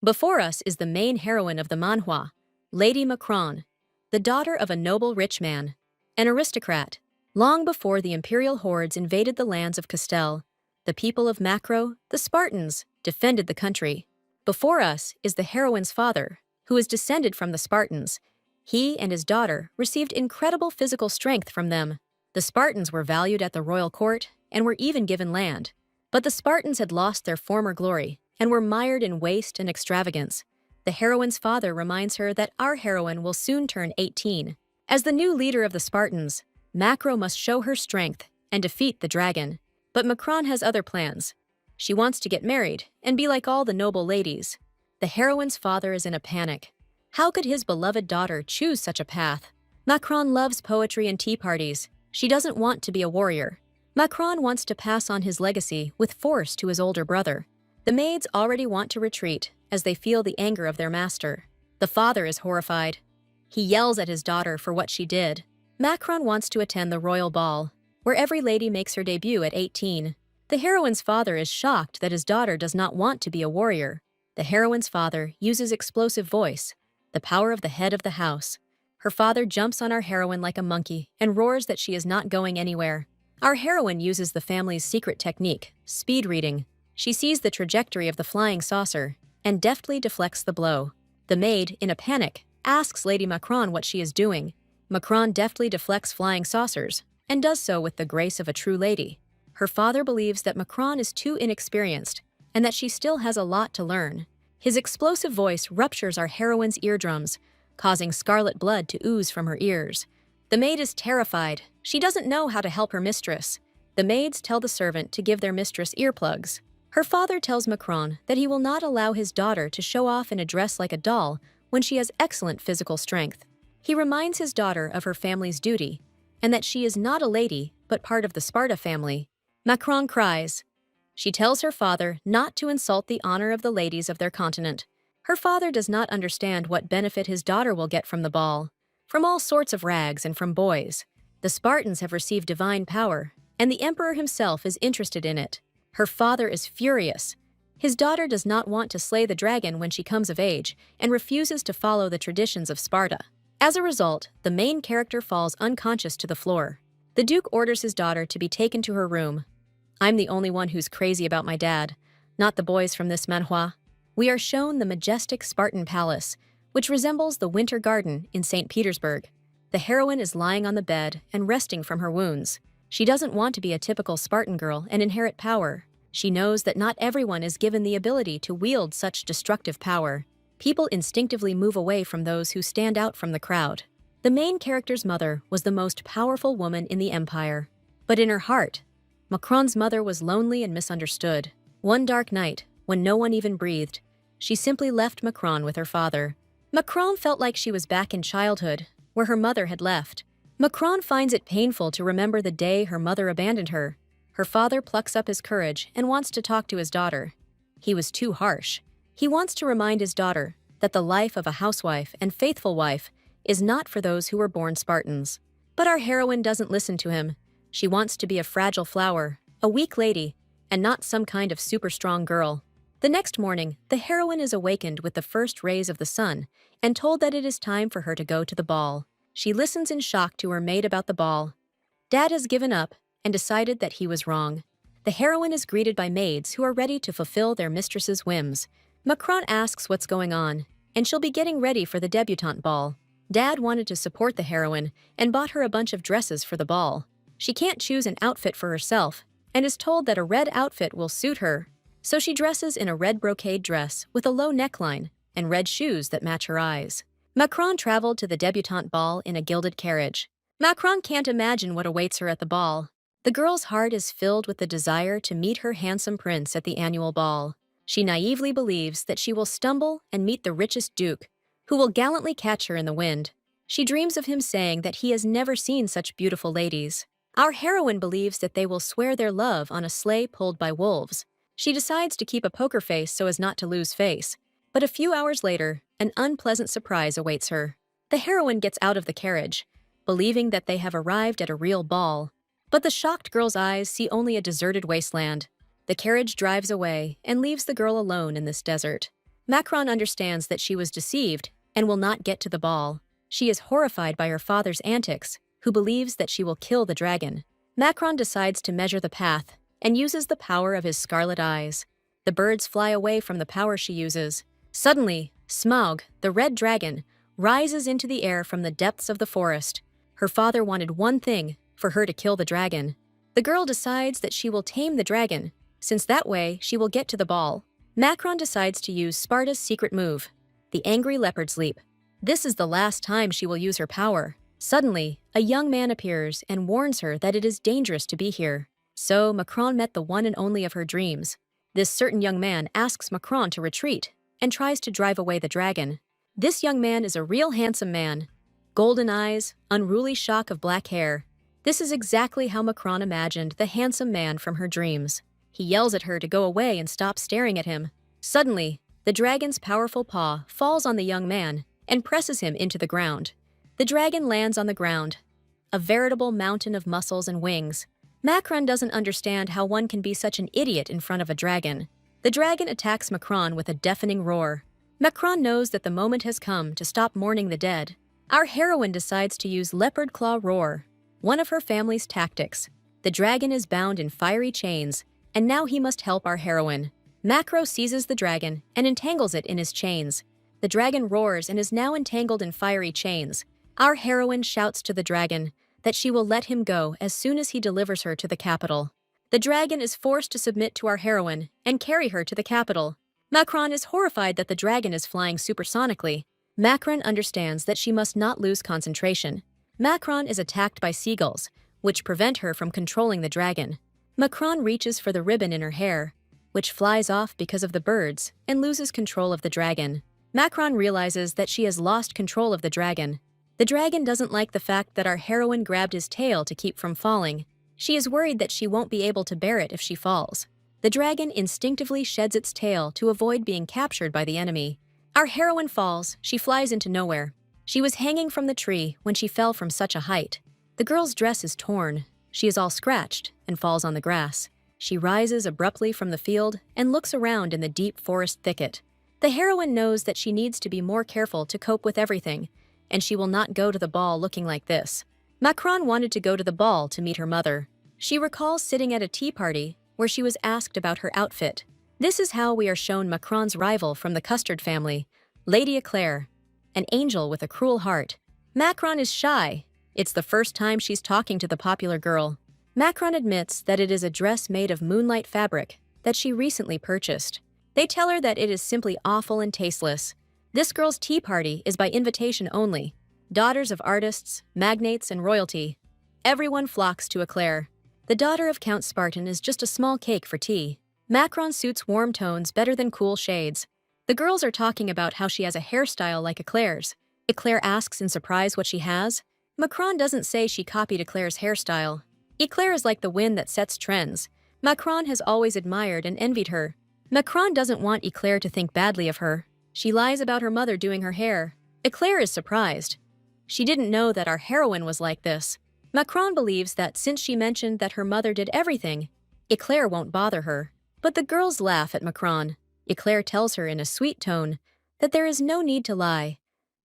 Before us is the main heroine of the manhwa, Lady Macron, the daughter of a noble rich man, an aristocrat. Long before the imperial hordes invaded the lands of Castel, the people of Macro, the Spartans, defended the country. Before us is the heroine's father, who is descended from the Spartans. He and his daughter received incredible physical strength from them. The Spartans were valued at the royal court and were even given land. But the Spartans had lost their former glory and were mired in waste and extravagance. The heroine's father reminds her that our heroine will soon turn 18. As the new leader of the Spartans, Macro must show her strength and defeat the dragon. But Macron has other plans. She wants to get married and be like all the noble ladies. The heroine's father is in a panic. How could his beloved daughter choose such a path? Macron loves poetry and tea parties. She doesn't want to be a warrior. Macron wants to pass on his legacy with force to his older brother. The maids already want to retreat as they feel the anger of their master. The father is horrified. He yells at his daughter for what she did. Macron wants to attend the royal ball, where every lady makes her debut at 18. The heroine's father is shocked that his daughter does not want to be a warrior. The heroine's father uses explosive voice, the power of the head of the house. Her father jumps on our heroine like a monkey and roars that she is not going anywhere. Our heroine uses the family's secret technique, speed reading. She sees the trajectory of the flying saucer and deftly deflects the blow. The maid, in a panic, asks Lady Macron what she is doing. Macron deftly deflects flying saucers and does so with the grace of a true lady. Her father believes that Macron is too inexperienced and that she still has a lot to learn. His explosive voice ruptures our heroine's eardrums, causing scarlet blood to ooze from her ears. The maid is terrified. She doesn't know how to help her mistress. The maids tell the servant to give their mistress earplugs. Her father tells Macron that he will not allow his daughter to show off in a dress like a doll when she has excellent physical strength. He reminds his daughter of her family's duty and that she is not a lady but part of the Sparta family. Macron cries. She tells her father not to insult the honor of the ladies of their continent. Her father does not understand what benefit his daughter will get from the ball. From all sorts of rags and from boys, the Spartans have received divine power, and the emperor himself is interested in it. Her father is furious. His daughter does not want to slay the dragon when she comes of age and refuses to follow the traditions of Sparta. As a result, the main character falls unconscious to the floor. The Duke orders his daughter to be taken to her room. I'm the only one who's crazy about my dad, not the boys from this manhwa. We are shown the majestic Spartan palace, which resembles the Winter Garden in St. Petersburg. The heroine is lying on the bed and resting from her wounds. She doesn't want to be a typical Spartan girl and inherit power. She knows that not everyone is given the ability to wield such destructive power. People instinctively move away from those who stand out from the crowd. The main character's mother was the most powerful woman in the empire. But in her heart, Macron's mother was lonely and misunderstood. One dark night, when no one even breathed, she simply left Macron with her father. Macron felt like she was back in childhood, where her mother had left. Macron finds it painful to remember the day her mother abandoned her. Her father plucks up his courage and wants to talk to his daughter. He was too harsh. He wants to remind his daughter that the life of a housewife and faithful wife is not for those who were born Spartans. But our heroine doesn't listen to him. She wants to be a fragile flower, a weak lady, and not some kind of super strong girl. The next morning, the heroine is awakened with the first rays of the sun and told that it is time for her to go to the ball. She listens in shock to her maid about the ball. Dad has given up and decided that he was wrong. The heroine is greeted by maids who are ready to fulfill their mistress's whims. Macron asks what's going on, and she'll be getting ready for the debutante ball. Dad wanted to support the heroine and bought her a bunch of dresses for the ball. She can't choose an outfit for herself and is told that a red outfit will suit her. So she dresses in a red brocade dress with a low neckline and red shoes that match her eyes. Macron traveled to the debutante ball in a gilded carriage. Macron can't imagine what awaits her at the ball. The girl's heart is filled with the desire to meet her handsome prince at the annual ball. She naively believes that she will stumble and meet the richest duke, who will gallantly catch her in the wind. She dreams of him saying that he has never seen such beautiful ladies. Our heroine believes that they will swear their love on a sleigh pulled by wolves. She decides to keep a poker face so as not to lose face. But a few hours later, an unpleasant surprise awaits her. The heroine gets out of the carriage, believing that they have arrived at a real ball. But the shocked girl's eyes see only a deserted wasteland. The carriage drives away and leaves the girl alone in this desert. Macron understands that she was deceived and will not get to the ball. She is horrified by her father's antics, who believes that she will kill the dragon. Macron decides to measure the path and uses the power of his scarlet eyes. The birds fly away from the power she uses. Suddenly, Smaug, the red dragon, rises into the air from the depths of the forest. Her father wanted one thing, for her to kill the dragon. The girl decides that she will tame the dragon, since that way she will get to the ball. Macron decides to use Sparta's secret move, the angry leopard's leap. This is the last time she will use her power. Suddenly, a young man appears and warns her that it is dangerous to be here. So Macron met the one and only of her dreams. This certain young man asks Macron to retreat and tries to drive away the dragon. This young man is a real handsome man. Golden eyes, unruly shock of black hair. This is exactly how Macron imagined the handsome man from her dreams. He yells at her to go away and stop staring at him. Suddenly, the dragon's powerful paw falls on the young man and presses him into the ground. The dragon lands on the ground, a veritable mountain of muscles and wings. Macron doesn't understand how one can be such an idiot in front of a dragon. The dragon attacks Macron with a deafening roar. Macron knows that the moment has come to stop mourning the dead. Our heroine decides to use Leopard Claw Roar, one of her family's tactics. The dragon is bound in fiery chains, and now he must help our heroine. Macro seizes the dragon and entangles it in his chains. The dragon roars and is now entangled in fiery chains. Our heroine shouts to the dragon that she will let him go as soon as he delivers her to the capital. The dragon is forced to submit to our heroine and carry her to the capital. Macron is horrified that the dragon is flying supersonically. Macron understands that she must not lose concentration. Macron is attacked by seagulls, which prevent her from controlling the dragon. Macron reaches for the ribbon in her hair, which flies off because of the birds, and loses control of the dragon. Macron realizes that she has lost control of the dragon. The dragon doesn't like the fact that our heroine grabbed his tail to keep from falling. She is worried that she won't be able to bear it if she falls. The dragon instinctively sheds its tail to avoid being captured by the enemy. Our heroine falls. She flies into nowhere. She was hanging from the tree when she fell from such a height. The girl's dress is torn. She is all scratched and falls on the grass. She rises abruptly from the field and looks around in the deep forest thicket. The heroine knows that she needs to be more careful to cope with everything, and she will not go to the ball looking like this. Macron wanted to go to the ball to meet her mother. She recalls sitting at a tea party where she was asked about her outfit. This is how we are shown Macron's rival from the Custard family, Lady Eclair, an angel with a cruel heart. Macron is shy. It's the first time she's talking to the popular girl. Macron admits that it is a dress made of moonlight fabric that she recently purchased. They tell her that it is simply awful and tasteless. This girl's tea party is by invitation only. Daughters of artists, magnates, and royalty. Everyone flocks to Eclair. The daughter of Count Spartan is just a small cake for tea. Macron suits warm tones better than cool shades. The girls are talking about how she has a hairstyle like Eclair's. Eclair asks in surprise what she has. Macron doesn't say she copied Eclair's hairstyle. Eclair is like the wind that sets trends. Macron has always admired and envied her. Macron doesn't want Eclair to think badly of her. She lies about her mother doing her hair. Eclair is surprised. She didn't know that our heroine was like this. Macron believes that since she mentioned that her mother did everything, Eclair won't bother her. But the girls laugh at Macron. Eclair tells her in a sweet tone that there is no need to lie,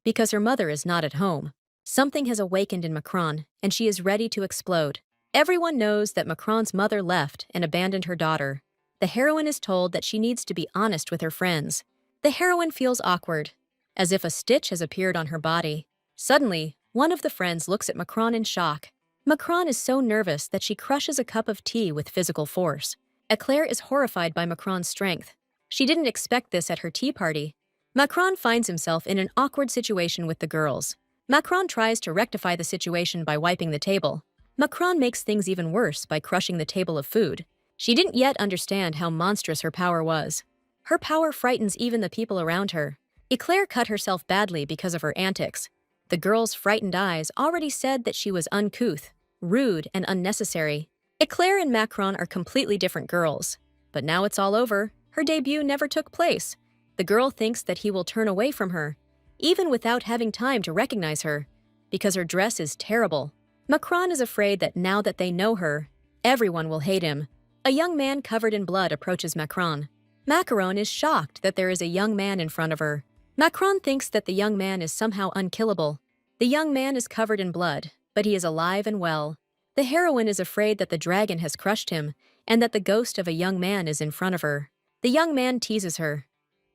because her mother is not at home. Something has awakened in Macron, and she is ready to explode. Everyone knows that Macron's mother left and abandoned her daughter. The heroine is told that she needs to be honest with her friends. The heroine feels awkward, as if a stitch has appeared on her body. Suddenly, one of the friends looks at Macron in shock. Macron is so nervous that she crushes a cup of tea with physical force. Eclair is horrified by Macron's strength. She didn't expect this at her tea party. Macron finds himself in an awkward situation with the girls. Macron tries to rectify the situation by wiping the table. Macron makes things even worse by crushing the table of food. She didn't yet understand how monstrous her power was. Her power frightens even the people around her. Eclair cut herself badly because of her antics. The girl's frightened eyes already said that she was uncouth, rude, and unnecessary. Eclair and Macron are completely different girls. But now it's all over. Her debut never took place. The girl thinks that he will turn away from her, even without having time to recognize her, because her dress is terrible. Macron is afraid that now that they know her, everyone will hate him. A young man covered in blood approaches Macron. Macaron is shocked that there is a young man in front of her. Macron thinks that the young man is somehow unkillable. The young man is covered in blood, but he is alive and well. The heroine is afraid that the dragon has crushed him and that the ghost of a young man is in front of her. The young man teases her.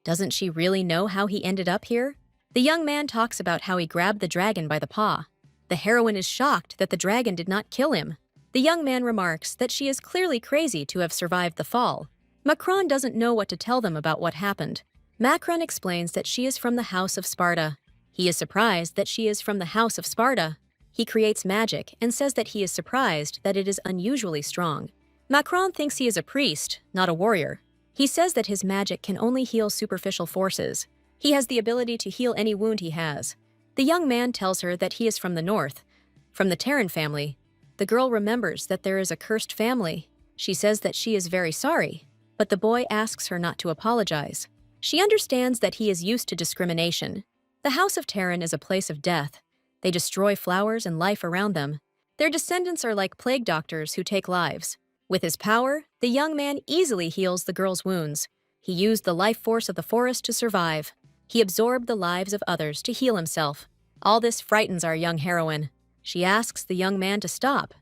Doesn't she really know how he ended up here? The young man talks about how he grabbed the dragon by the paw. The heroine is shocked that the dragon did not kill him. The young man remarks that she is clearly crazy to have survived the fall. Macron doesn't know what to tell them about what happened. Macron explains that she is from the House of Sparta. He is surprised that she is from the House of Sparta. He creates magic and says that he is surprised that it is unusually strong. Macron thinks he is a priest, not a warrior. He says that his magic can only heal superficial forces. He has the ability to heal any wound he has. The young man tells her that he is from the north, from the Terran family. The girl remembers that there is a cursed family. She says that she is very sorry, but the boy asks her not to apologize. She understands that he is used to discrimination. The House of Terran is a place of death. They destroy flowers and life around them. Their descendants are like plague doctors who take lives. With his power, the young man easily heals the girl's wounds. He used the life force of the forest to survive. He absorbed the lives of others to heal himself. All this frightens our young heroine. She asks the young man to stop.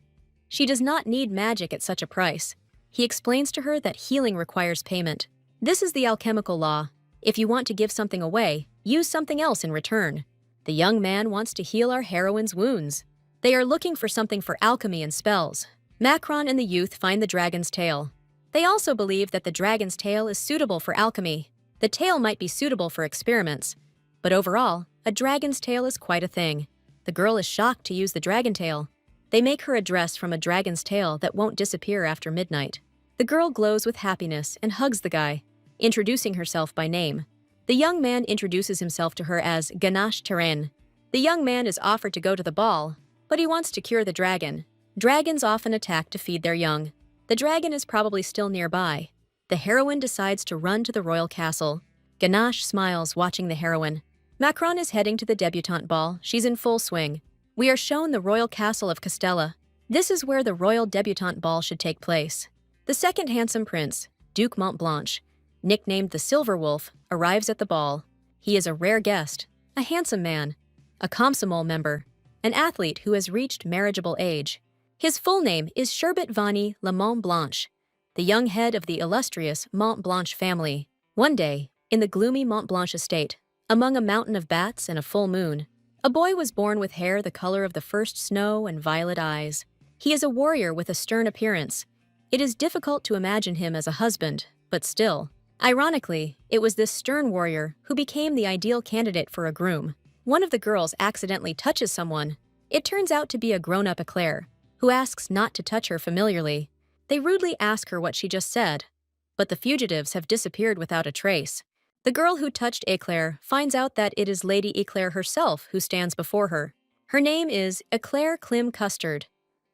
She does not need magic at such a price. He explains to her that healing requires payment. This is the alchemical law. If you want to give something away, use something else in return. The young man wants to heal our heroine's wounds. They are looking for something for alchemy and spells. Macron and the youth find the dragon's tail. They also believe that the dragon's tail is suitable for alchemy. The tail might be suitable for experiments, but overall, a dragon's tail is quite a thing. The girl is shocked to use the dragon tail. They make her a dress from a dragon's tail that won't disappear after midnight. The girl glows with happiness and hugs the guy, introducing herself by name. The young man introduces himself to her as Ganache Terrain. The young man is offered to go to the ball, but he wants to cure the dragon. Dragons often attack to feed their young. The dragon is probably still nearby. The heroine decides to run to the royal castle. Ganache smiles watching the heroine. Macron is heading to the debutante ball. She's in full swing. We are shown the royal castle of Castella. This is where the royal debutante ball should take place. The second handsome prince, Duke Montblanc, nicknamed the Silver Wolf, arrives at the ball. He is a rare guest, a handsome man, a Komsomol member, an athlete who has reached marriageable age. His full name is Sherbet Vani Le Montblanc, the young head of the illustrious Montblanc family. One day, in the gloomy Montblanc estate, among a mountain of bats and a full moon, a boy was born with hair the color of the first snow and violet eyes. He is a warrior with a stern appearance. It is difficult to imagine him as a husband, but still. Ironically, it was this stern warrior who became the ideal candidate for a groom. One of the girls accidentally touches someone. It turns out to be a grown-up Eclair, who asks not to touch her familiarly. They rudely ask her what she just said, but the fugitives have disappeared without a trace. The girl who touched Eclair finds out that it is Lady Eclair herself who stands before her. Her name is Eclair Clim Custard,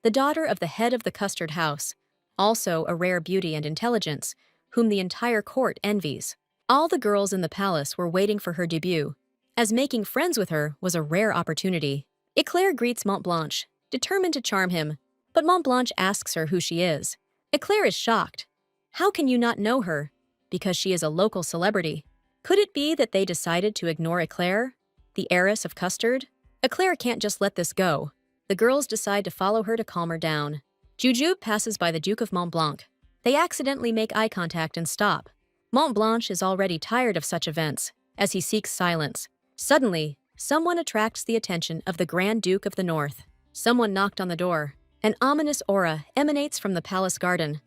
the daughter of the head of the Custard House, also a rare beauty and intelligence, whom the entire court envies. All the girls in the palace were waiting for her debut, as making friends with her was a rare opportunity. Eclair greets Montblanc, determined to charm him, but Montblanc asks her who she is. Eclair is shocked. How can you not know her? Because she is a local celebrity. Could it be that they decided to ignore Eclair, the heiress of Custard? Eclair can't just let this go. The girls decide to follow her to calm her down. Jujube passes by the Duke of Montblanc. They accidentally make eye contact and stop. Montblanc is already tired of such events, as he seeks silence. Suddenly, someone attracts the attention of the Grand Duke of the North. Someone knocked on the door. An ominous aura emanates from the palace garden.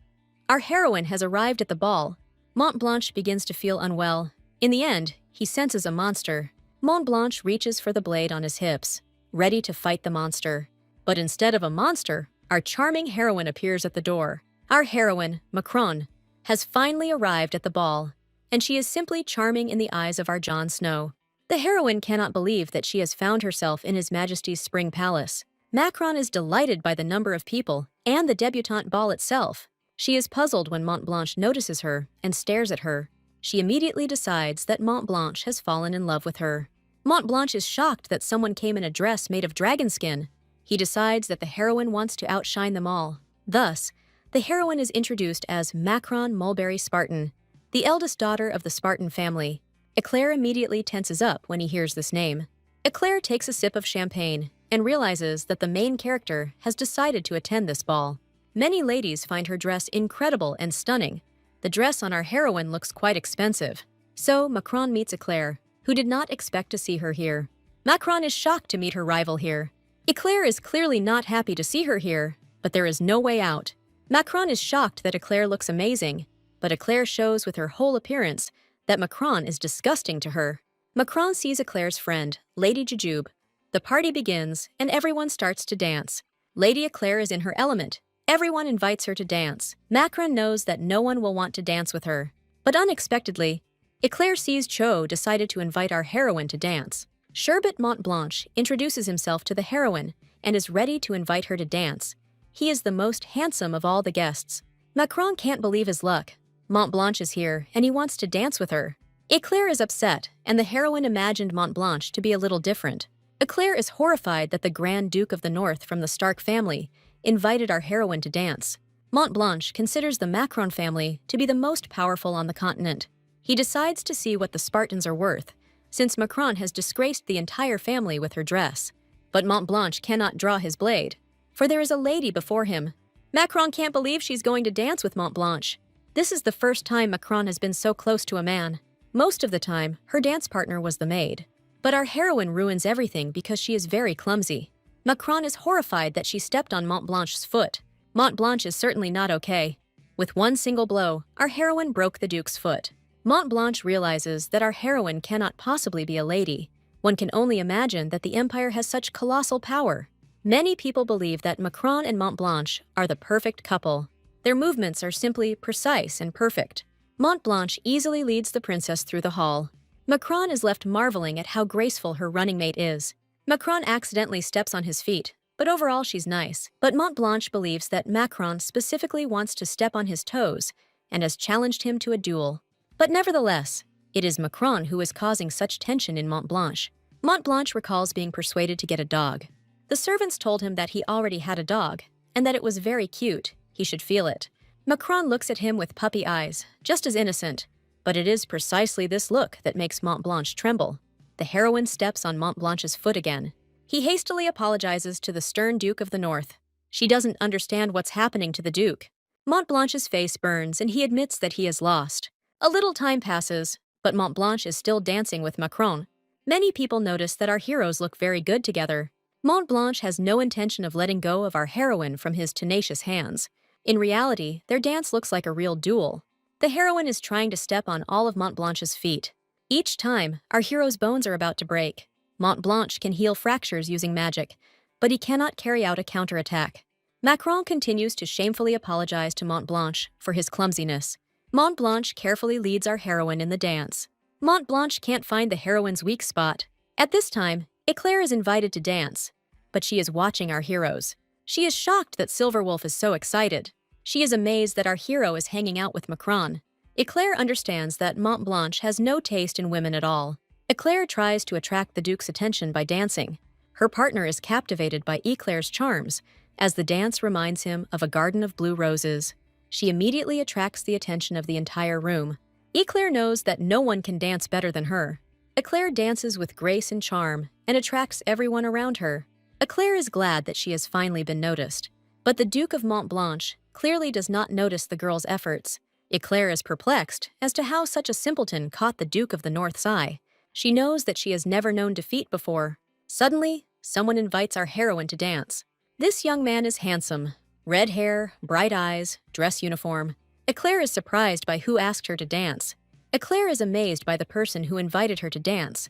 Our heroine has arrived at the ball. Montblanc begins to feel unwell. In the end, he senses a monster. Montblanc reaches for the blade on his hips, ready to fight the monster. But instead of a monster, our charming heroine appears at the door. Our heroine, Macron, has finally arrived at the ball, and she is simply charming in the eyes of our Jon Snow. The heroine cannot believe that she has found herself in His Majesty's Spring Palace. Macron is delighted by the number of people and the debutante ball itself. She is puzzled when Montblanc notices her and stares at her. She immediately decides that Montblanc has fallen in love with her. Montblanc is shocked that someone came in a dress made of dragon skin. He decides that the heroine wants to outshine them all. Thus, the heroine is introduced as Macron Mulberry Spartan. the eldest daughter of the Spartan family. Eclair immediately tenses up when he hears this name. Eclair takes a sip of champagne and realizes that the main character has decided to attend this ball. Many ladies find her dress incredible and stunning. The dress on our heroine looks quite expensive. So Macron meets Eclair, who did not expect to see her here. Macron is shocked to meet her rival here. Eclair is clearly not happy to see her here, but there is no way out. Macron is shocked that Eclair looks amazing, but Eclair shows with her whole appearance that Macron is disgusting to her. Macron sees Eclair's friend, Lady Jujube. The party begins, and everyone starts to dance. Lady Eclair is in her element. Everyone invites her to dance. Macron knows that no one will want to dance with her. But unexpectedly, Eclair sees Cho decided to invite our heroine to dance. Sherbet Montblanche introduces himself to the heroine and is ready to invite her to dance. He is the most handsome of all the guests. Macron can't believe his luck. Montblanche is here, and he wants to dance with her. Eclair is upset, and the heroine imagined Montblanche to be a little different. Eclair is horrified that the Grand Duke of the North from the Stark family invited our heroine to dance. Montblanche considers the Macron family to be the most powerful on the continent. He decides to see what the Spartans are worth, since Macron has disgraced the entire family with her dress. But Montblanche cannot draw his blade, for there is a lady before him. Macron can't believe she's going to dance with Montblanche. This is the first time Macron has been so close to a man. Most of the time, her dance partner was the maid. But our heroine ruins everything because she is very clumsy. Macron is horrified that she stepped on Montblanche's foot. Montblanche is certainly not okay. With one single blow, our heroine broke the Duke's foot. Montblanche realizes that our heroine cannot possibly be a lady. One can only imagine that the Empire has such colossal power. Many people believe that Macron and Montblanche are the perfect couple. Their movements are simply precise and perfect. Montblanche easily leads the princess through the hall. Macron is left marveling at how graceful her running mate is. Macron accidentally steps on his feet, but overall she's nice. But Montblanche believes that Macron specifically wants to step on his toes and has challenged him to a duel. But nevertheless, it is Macron who is causing such tension in Montblanche. Montblanche recalls being persuaded to get a dog. The servants told him that he already had a dog, and that it was very cute. He should feel it. Macron looks at him with puppy eyes, just as innocent. But it is precisely this look that makes Montblanche tremble. The heroine steps on Montblanche's foot again. He hastily apologizes to the stern Duke of the North. She doesn't understand what's happening to the Duke. Montblanche's face burns and he admits that he has lost. A little time passes, but Montblanche is still dancing with Macron. Many people notice that our heroes look very good together. Montblanche has no intention of letting go of our heroine from his tenacious hands. In reality, their dance looks like a real duel. The heroine is trying to step on all of Montblanche's feet. Each time, our hero's bones are about to break. Montblanche can heal fractures using magic, but he cannot carry out a counterattack. Macron continues to shamefully apologize to Montblanche for his clumsiness. Montblanche carefully leads our heroine in the dance. Montblanche can't find the heroine's weak spot. At this time, Eclair is invited to dance, but she is watching our heroes. She is shocked that Silverwolf is so excited. She is amazed that our hero is hanging out with Macron. Eclair understands that Montblanche has no taste in women at all. Eclair tries to attract the Duke's attention by dancing. Her partner is captivated by Eclair's charms, as the dance reminds him of a garden of blue roses. She immediately attracts the attention of the entire room. Eclair knows that no one can dance better than her. Eclair dances with grace and charm and attracts everyone around her. Eclair is glad that she has finally been noticed. But the Duke of Montblanche clearly does not notice the girl's efforts. Eclair is perplexed as to how such a simpleton caught the Duke of the North's eye. She knows that she has never known defeat before. Suddenly, someone invites our heroine to dance. This young man is handsome. Red hair, bright eyes, dress uniform. Eclair is surprised by who asked her to dance. Eclair is amazed by the person who invited her to dance.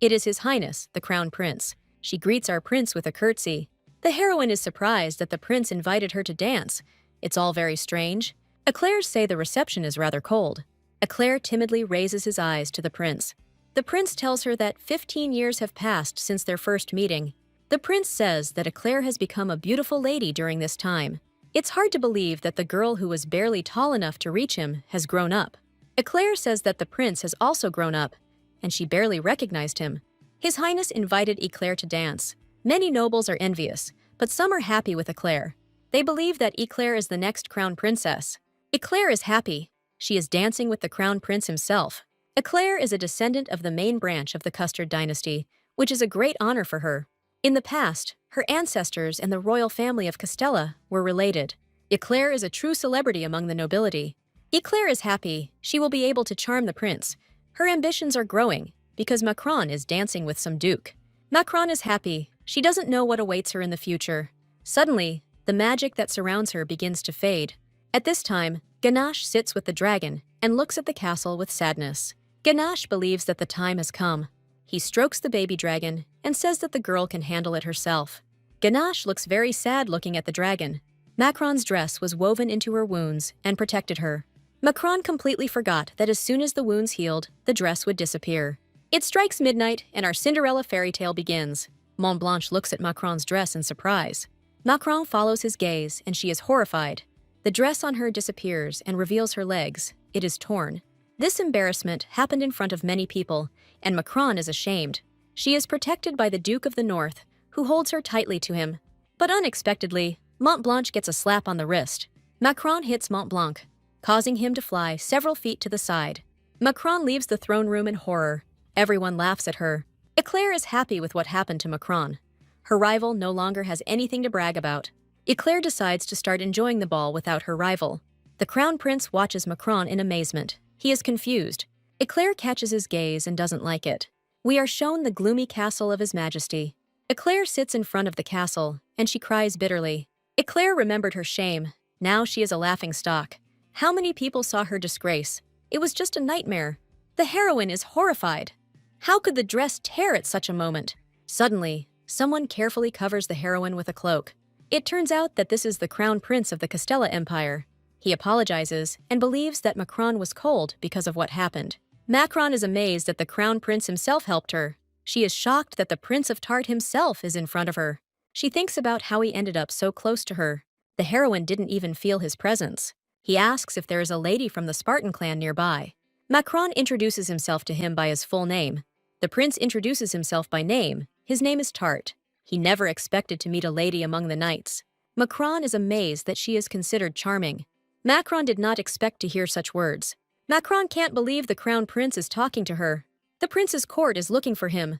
It is His Highness, the Crown Prince. She greets our prince with a curtsy. The heroine is surprised that the prince invited her to dance. It's all very strange. Eclairs say the reception is rather cold. Eclair timidly raises his eyes to the prince. The prince tells her that 15 years have passed since their first meeting. The prince says that Eclair has become a beautiful lady during this time. It's hard to believe that the girl who was barely tall enough to reach him has grown up. Eclair says that the prince has also grown up, and she barely recognized him. His Highness invited Eclair to dance. Many nobles are envious, but some are happy with Eclair. They believe that Eclair is the next crown princess. Eclair is happy. She is dancing with the crown prince himself. Eclair is a descendant of the main branch of the Custard dynasty, which is a great honor for her. In the past, her ancestors and the royal family of Castella were related. Eclair is a true celebrity among the nobility. Eclair is happy she will be able to charm the prince. Her ambitions are growing because Macron is dancing with some duke. Macron is happy. She doesn't know what awaits her in the future. Suddenly, the magic that surrounds her begins to fade. At this time, Ganache sits with the dragon and looks at the castle with sadness. Ganache believes that the time has come. He strokes the baby dragon and says that the girl can handle it herself. Ganache looks very sad looking at the dragon. Macron's dress was woven into her wounds and protected her. Macron completely forgot that as soon as the wounds healed, the dress would disappear. It strikes midnight and our Cinderella fairy tale begins. Montblanche looks at Macron's dress in surprise. Macron follows his gaze and she is horrified. The dress on her disappears and reveals her legs. It is torn. This embarrassment happened in front of many people, and Macron is ashamed. She is protected by the Duke of the North, who holds her tightly to him. But unexpectedly, Montblanche gets a slap on the wrist. Macron hits Montblanc, causing him to fly several feet to the side. Macron leaves the throne room in horror. Everyone laughs at her. Eclair is happy with what happened to Macron. Her rival no longer has anything to brag about. Eclair decides to start enjoying the ball without her rival. The crown prince watches Macron in amazement. He is confused. Eclair catches his gaze and doesn't like it. We are shown the gloomy castle of His Majesty. Eclair sits in front of the castle, and she cries bitterly. Eclair remembered her shame. Now she is a laughing stock. How many people saw her disgrace? It was just a nightmare. The heroine is horrified. How could the dress tear at such a moment? Suddenly, someone carefully covers the heroine with a cloak. It turns out that this is the crown prince of the Castella Empire. He apologizes and believes that Macron was cold because of what happened. Macron is amazed that the crown prince himself helped her. She is shocked that the Prince of Tart himself is in front of her. She thinks about how he ended up so close to her. The heroine didn't even feel his presence. He asks if there is a lady from the Spartan clan nearby. Macron introduces himself to him by his full name. The prince introduces himself by name. His name is Tart. He never expected to meet a lady among the knights. Macron is amazed that she is considered charming. Macron did not expect to hear such words. Macron can't believe the crown prince is talking to her. The prince's court is looking for him.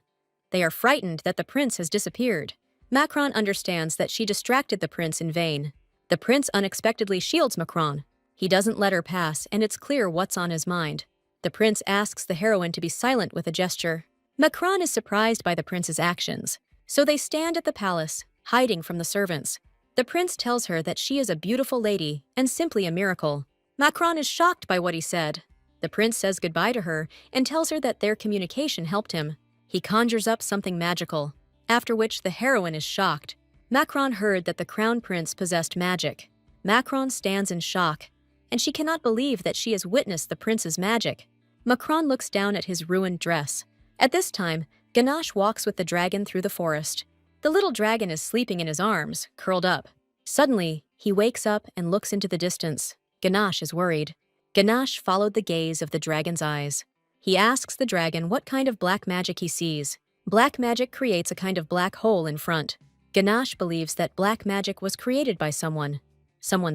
They are frightened that the prince has disappeared. Macron understands that she distracted the prince in vain. The prince unexpectedly shields Macron. He doesn't let her pass, and it's clear what's on his mind. The prince asks the heroine to be silent with a gesture. Macron is surprised by the prince's actions, so they stand at the palace, hiding from the servants. The prince tells her that she is a beautiful lady and simply a miracle. Macron is shocked by what he said. The prince says goodbye to her and tells her that their communication helped him. He conjures up something magical, after which the heroine is shocked. Macron heard that the crown prince possessed magic. Macron stands in shock, and she cannot believe that she has witnessed the prince's magic. Macron looks down at his ruined dress. At this time, Ganache walks with the dragon through the forest. The little dragon is sleeping in his arms, curled up. Suddenly, he wakes up and looks into the distance. Ganache is worried. Ganache followed the gaze of the dragon's eyes. He asks the dragon what kind of black magic he sees. Black magic creates a kind of black hole in front. Ganache believes that black magic was created by someone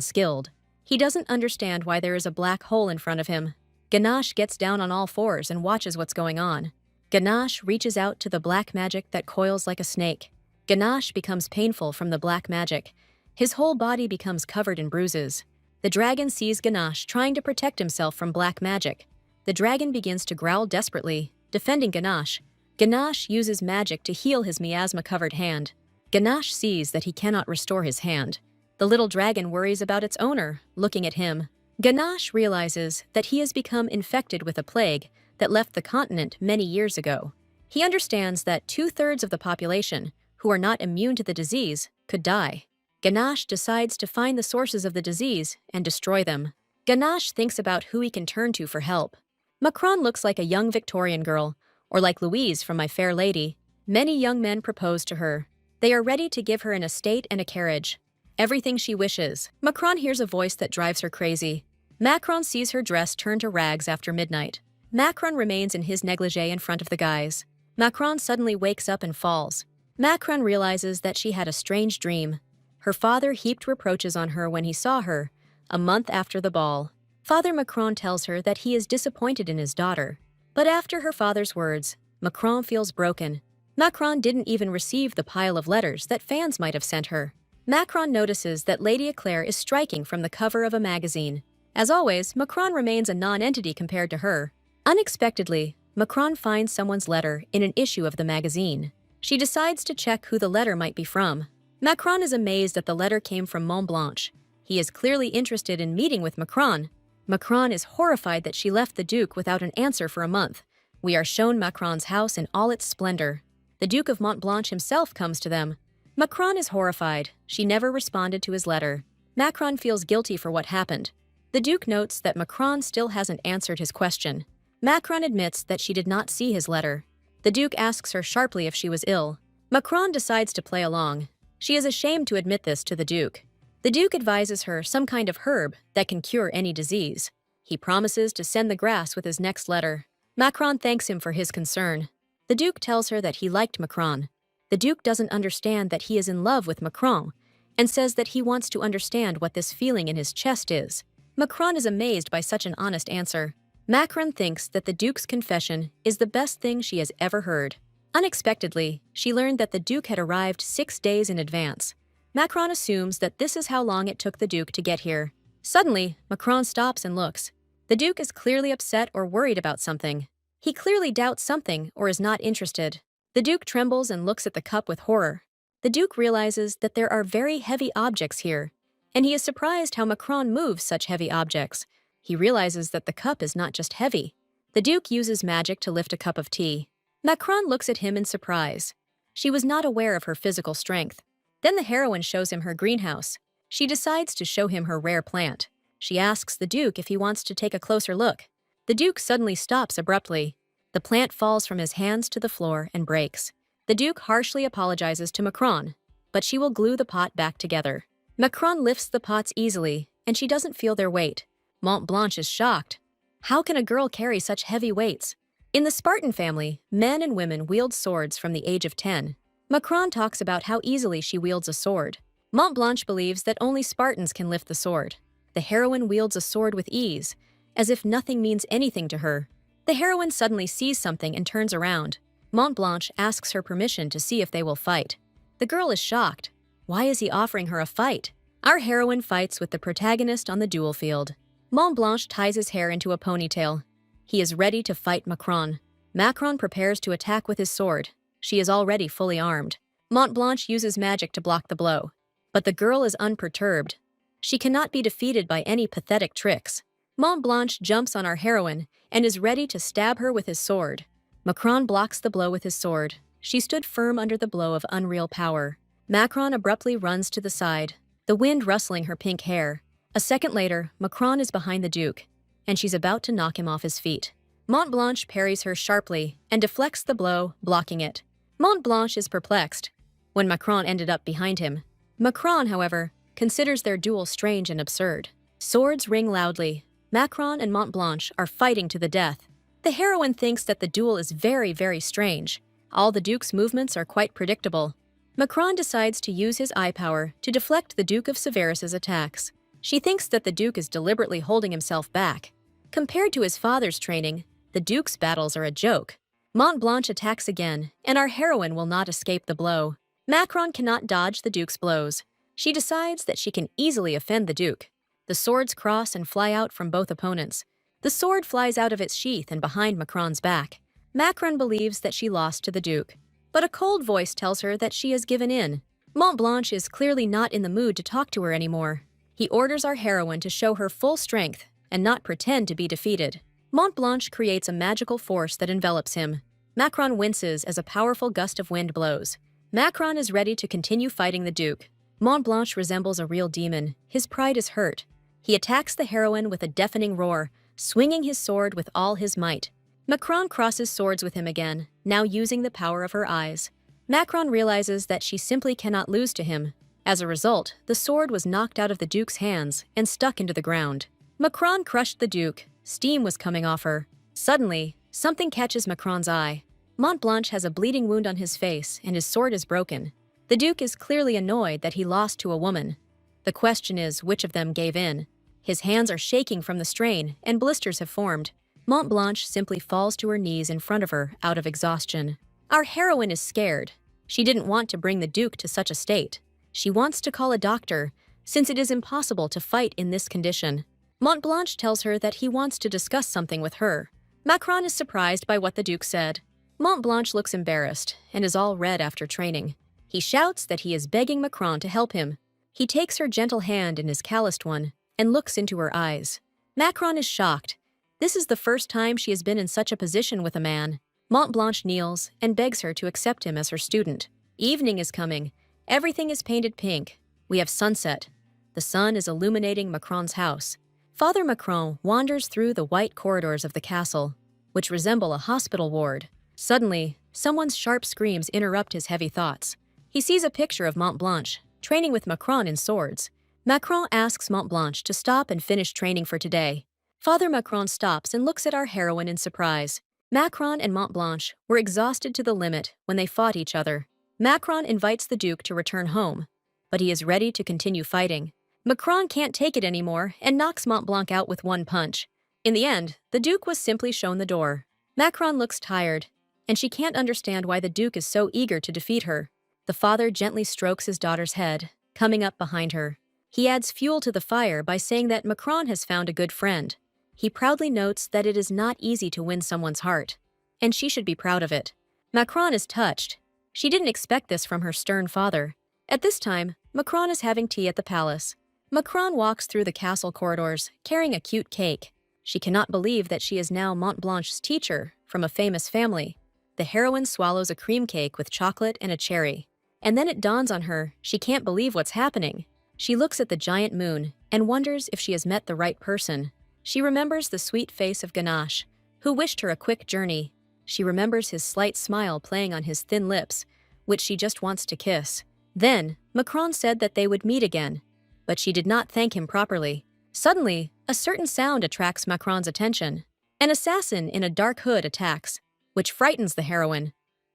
skilled. He doesn't understand why there is a black hole in front of him. Ganache gets down on all fours and watches what's going on. Ganache reaches out to the black magic that coils like a snake. Ganache becomes painful from the black magic. His whole body becomes covered in bruises. The dragon sees Ganache trying to protect himself from black magic. The dragon begins to growl desperately, defending Ganache. Ganache uses magic to heal his miasma-covered hand. Ganache sees that he cannot restore his hand. The little dragon worries about its owner, looking at him. Ganache realizes that he has become infected with a plague that left the continent many years ago. He understands that 2/3 of the population, who are not immune to the disease, could die. Ganache decides to find the sources of the disease and destroy them. Ganache thinks about who he can turn to for help. Macron looks like a young Victorian girl, or like Louise from My Fair Lady. Many young men propose to her. They are ready to give her an estate and a carriage. Everything she wishes. Macron hears a voice that drives her crazy. Macron sees her dress turn to rags after midnight. Macron remains in his negligee in front of the guys. Macron suddenly wakes up and falls. Macron realizes that she had a strange dream. Her father heaped reproaches on her when he saw her, a month after the ball. Father Macron tells her that he is disappointed in his daughter. But after her father's words, Macron feels broken. Macron didn't even receive the pile of letters that fans might have sent her. Macron notices that Lady Eclair is striking from the cover of a magazine. As always, Macron remains a non-entity compared to her. Unexpectedly, Macron finds someone's letter in an issue of the magazine. She decides to check who the letter might be from. Macron is amazed that the letter came from Montblanche. He is clearly interested in meeting with Macron. Macron is horrified that she left the Duke without an answer for a month. We are shown Macron's house in all its splendor. The Duke of Montblanche himself comes to them. Macron is horrified. She never responded to his letter. Macron feels guilty for what happened. The Duke notes that Macron still hasn't answered his question. Macron admits that she did not see his letter. The Duke asks her sharply if she was ill. Macron decides to play along. She is ashamed to admit this to the Duke. The Duke advises her some kind of herb that can cure any disease. He promises to send the grass with his next letter. Macron thanks him for his concern. The Duke tells her that he liked Macron. The Duke doesn't understand that he is in love with Macron and says that he wants to understand what this feeling in his chest is. Macron is amazed by such an honest answer. Macron thinks that the Duke's confession is the best thing she has ever heard. Unexpectedly, she learned that the Duke had arrived 6 days in advance. Macron assumes that this is how long it took the Duke to get here. Suddenly, Macron stops and looks. The Duke is clearly upset or worried about something. He clearly doubts something or is not interested. The Duke trembles and looks at the cup with horror. The Duke realizes that there are very heavy objects here, and he is surprised how Macron moves such heavy objects. He realizes that the cup is not just heavy. The Duke uses magic to lift a cup of tea. Macron looks at him in surprise. She was not aware of her physical strength. Then the heroine shows him her greenhouse. She decides to show him her rare plant. She asks the Duke if he wants to take a closer look. The Duke suddenly stops abruptly. The plant falls from his hands to the floor and breaks. The Duke harshly apologizes to Macron, but she will glue the pot back together. Macron lifts the pots easily, and she doesn't feel their weight. Montblanche is shocked. How can a girl carry such heavy weights? In the Spartan family, men and women wield swords from the age of 10. Macron talks about how easily she wields a sword. Montblanche believes that only Spartans can lift the sword. The heroine wields a sword with ease, as if nothing means anything to her. The heroine suddenly sees something and turns around. Montblanche asks her permission to see if they will fight. The girl is shocked. Why is he offering her a fight? Our heroine fights with the protagonist on the duel field. Montblanche ties his hair into a ponytail. He is ready to fight Macron. Macron prepares to attack with his sword. She is already fully armed. Montblanche uses magic to block the blow. But the girl is unperturbed. She cannot be defeated by any pathetic tricks. Montblanche jumps on our heroine and is ready to stab her with his sword. Macron blocks the blow with his sword. She stood firm under the blow of unreal power. Macron abruptly runs to the side, the wind rustling her pink hair. A second later, Macron is behind the Duke, and she's about to knock him off his feet. Montblanche parries her sharply and deflects the blow, blocking it. Montblanche is perplexed when Macron ended up behind him. Macron, however, considers their duel strange and absurd. Swords ring loudly. Macron and Montblanche are fighting to the death. The heroine thinks that the duel is very, very strange. All the Duke's movements are quite predictable. Macron decides to use his eye power to deflect the Duke of Severus's attacks. She thinks that the Duke is deliberately holding himself back. Compared to his father's training, the Duke's battles are a joke. Montblanche attacks again, and our heroine will not escape the blow. Macron cannot dodge the Duke's blows. She decides that she can easily offend the Duke. The swords cross and fly out from both opponents. The sword flies out of its sheath and behind Macron's back. Macron believes that she lost to the Duke, but a cold voice tells her that she has given in. Montblanche is clearly not in the mood to talk to her anymore. He orders our heroine to show her full strength and not pretend to be defeated. Montblanche creates a magical force that envelops him. Macron winces as a powerful gust of wind blows. Macron is ready to continue fighting the Duke. Montblanche resembles a real demon. His pride is hurt. He attacks the heroine with a deafening roar, swinging his sword with all his might. Macron crosses swords with him again, now using the power of her eyes. Macron realizes that she simply cannot lose to him. As a result, the sword was knocked out of the Duke's hands and stuck into the ground. Macron crushed the Duke. Steam was coming off her. Suddenly, something catches Macron's eye. Montblanche has a bleeding wound on his face and his sword is broken. The Duke is clearly annoyed that he lost to a woman. The question is, which of them gave in? His hands are shaking from the strain, and blisters have formed. Mont Blanche simply falls to her knees in front of her out of exhaustion. Our heroine is scared. She didn't want to bring the Duke to such a state. She wants to call a doctor, since it is impossible to fight in this condition. Mont Blanche tells her that he wants to discuss something with her. Macron is surprised by what the Duke said. Mont Blanche looks embarrassed and is all red after training. He shouts that he is begging Macron to help him. He takes her gentle hand in his calloused one and looks into her eyes. Macron is shocked. This is the first time she has been in such a position with a man. Mont Blanche kneels and begs her to accept him as her student. Evening is coming. Everything is painted pink. We have sunset. The sun is illuminating Macron's house. Father Macron wanders through the white corridors of the castle, which resemble a hospital ward. Suddenly, someone's sharp screams interrupt his heavy thoughts. He sees a picture of Mont Blanche, training with Macron in swords. Macron asks Mont Blanche to stop and finish training for today. Father Macron stops and looks at our heroine in surprise. Macron and Mont Blanche were exhausted to the limit when they fought each other. Macron invites the Duke to return home, but he is ready to continue fighting. Macron can't take it anymore and knocks Mont Blanc out with one punch. In the end, the Duke was simply shown the door. Macron looks tired, and she can't understand why the Duke is so eager to defeat her. The father gently strokes his daughter's head, coming up behind her. He adds fuel to the fire by saying that Macron has found a good friend. He proudly notes that it is not easy to win someone's heart, and she should be proud of it. Macron is touched. She didn't expect this from her stern father. At this time, Macron is having tea at the palace. Macron walks through the castle corridors, carrying a cute cake. She cannot believe that she is now Mont Blanche's teacher from a famous family. The heroine swallows a cream cake with chocolate and a cherry. And then it dawns on her she can't believe what's happening. She looks at the giant moon and wonders if she has met the right person. She remembers the sweet face of Ganache, who wished her a quick journey. She remembers his slight smile playing on his thin lips, which she just wants to kiss. Then, Macron said that they would meet again, but she did not thank him properly. Suddenly, a certain sound attracts Macron's attention. An assassin in a dark hood attacks, which frightens the heroine.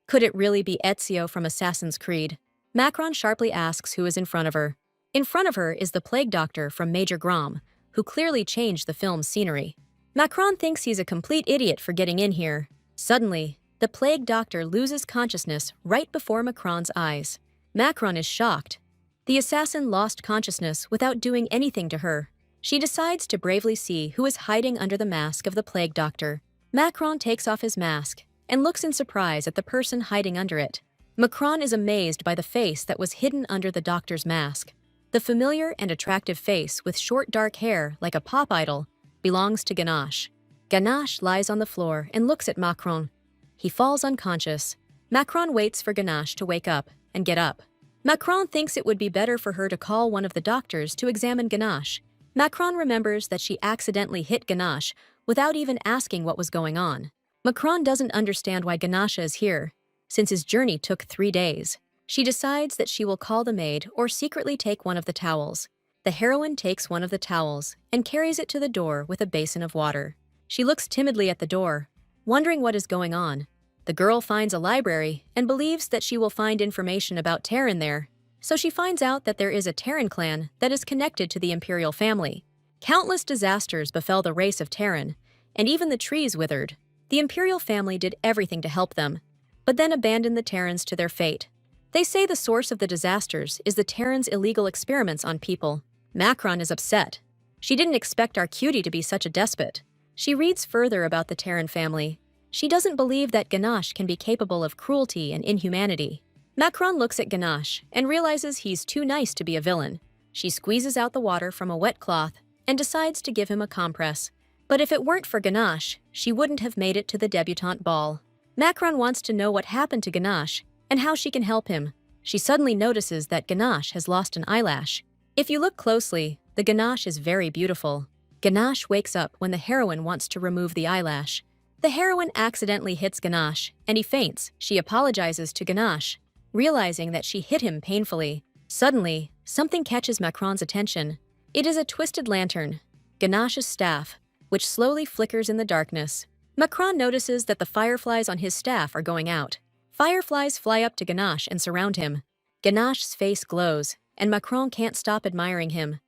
Could it really be Ezio from Assassin's Creed? Macron sharply asks who is in front of her. In front of her is the plague doctor from Major Grom, who clearly changed the film's scenery. Macron thinks he's a complete idiot for getting in here. Suddenly, the plague doctor loses consciousness right before Macron's eyes. Macron is shocked. The assassin lost consciousness without doing anything to her. She decides to bravely see who is hiding under the mask of the plague doctor. Macron takes off his mask and looks in surprise at the person hiding under it. Macron is amazed by the face that was hidden under the doctor's mask. The familiar and attractive face with short dark hair like a pop idol belongs to Ganache. Ganache lies on the floor and looks at Macron. He falls unconscious. Macron waits for Ganache to wake up and get up. Macron thinks it would be better for her to call one of the doctors to examine Ganache. Macron remembers that she accidentally hit Ganache without even asking what was going on. Macron doesn't understand why Ganache is here, since his journey took 3 days. She decides that she will call the maid or secretly take one of the towels. The heroine takes one of the towels and carries it to the door with a basin of water. She looks timidly at the door, wondering what is going on. The girl finds a library and believes that she will find information about Terran there, so she finds out that there is a Terran clan that is connected to the imperial family. Countless disasters befell the race of Terran, and even the trees withered. The imperial family did everything to help them, but then abandoned the Terrans to their fate. They say the source of the disasters is the Terrans' illegal experiments on people. Macron is upset. She didn't expect our cutie to be such a despot. She reads further about the Terran family. She doesn't believe that Ganache can be capable of cruelty and inhumanity. Macron looks at Ganache and realizes he's too nice to be a villain. She squeezes out the water from a wet cloth and decides to give him a compress. But if it weren't for Ganache, she wouldn't have made it to the debutante ball. Macron wants to know what happened to Ganache and how she can help him. She suddenly notices that Ganache has lost an eyelash. If you look closely, the Ganache is very beautiful. Ganache wakes up when the heroine wants to remove the eyelash. The heroine accidentally hits Ganache, and he faints. She apologizes to Ganache, realizing that she hit him painfully. Suddenly, something catches Macron's attention. It is a twisted lantern, Ganache's staff, which slowly flickers in the darkness. Macron notices that the fireflies on his staff are going out. Fireflies fly up to Ganache and surround him. Ganache's face glows, and Macron can't stop admiring him.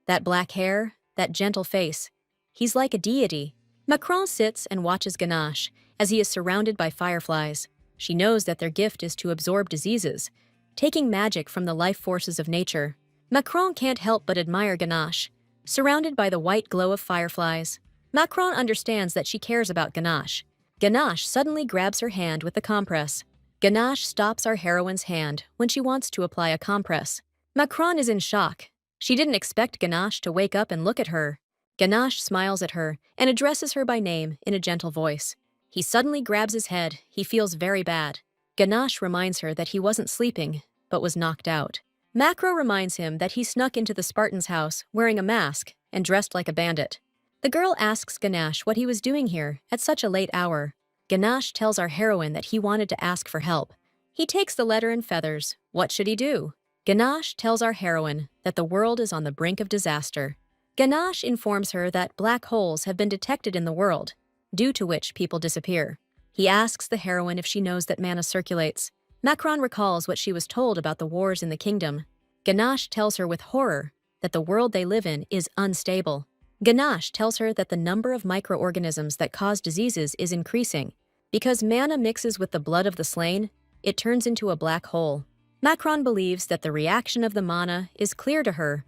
That black hair, that gentle face. He's like a deity. Macron sits and watches Ganache as he is surrounded by fireflies. She knows that their gift is to absorb diseases, taking magic from the life forces of nature. Macron can't help but admire Ganache, surrounded by the white glow of fireflies. Macron understands that she cares about Ganache. Ganache suddenly grabs her hand with the compress. Ganache stops our heroine's hand when she wants to apply a compress. Macron is in shock. She didn't expect Ganache to wake up and look at her. Ganache smiles at her and addresses her by name in a gentle voice. He suddenly grabs his head. He feels very bad. Ganache reminds her that he wasn't sleeping, but was knocked out. Macro reminds him that he snuck into the Spartan's house wearing a mask and dressed like a bandit. The girl asks Ganache what he was doing here at such a late hour. Ganache tells our heroine that he wanted to ask for help. He takes the letter and feathers. What should he do? Ganache tells our heroine that the world is on the brink of disaster. Ganache informs her that black holes have been detected in the world, due to which people disappear. He asks the heroine if she knows that mana circulates. Macron recalls what she was told about the wars in the kingdom. Ganache tells her with horror that the world they live in is unstable. Ganache tells her that the number of microorganisms that cause diseases is increasing. Because mana mixes with the blood of the slain, it turns into a black hole. Macron believes that the reaction of the mana is clear to her.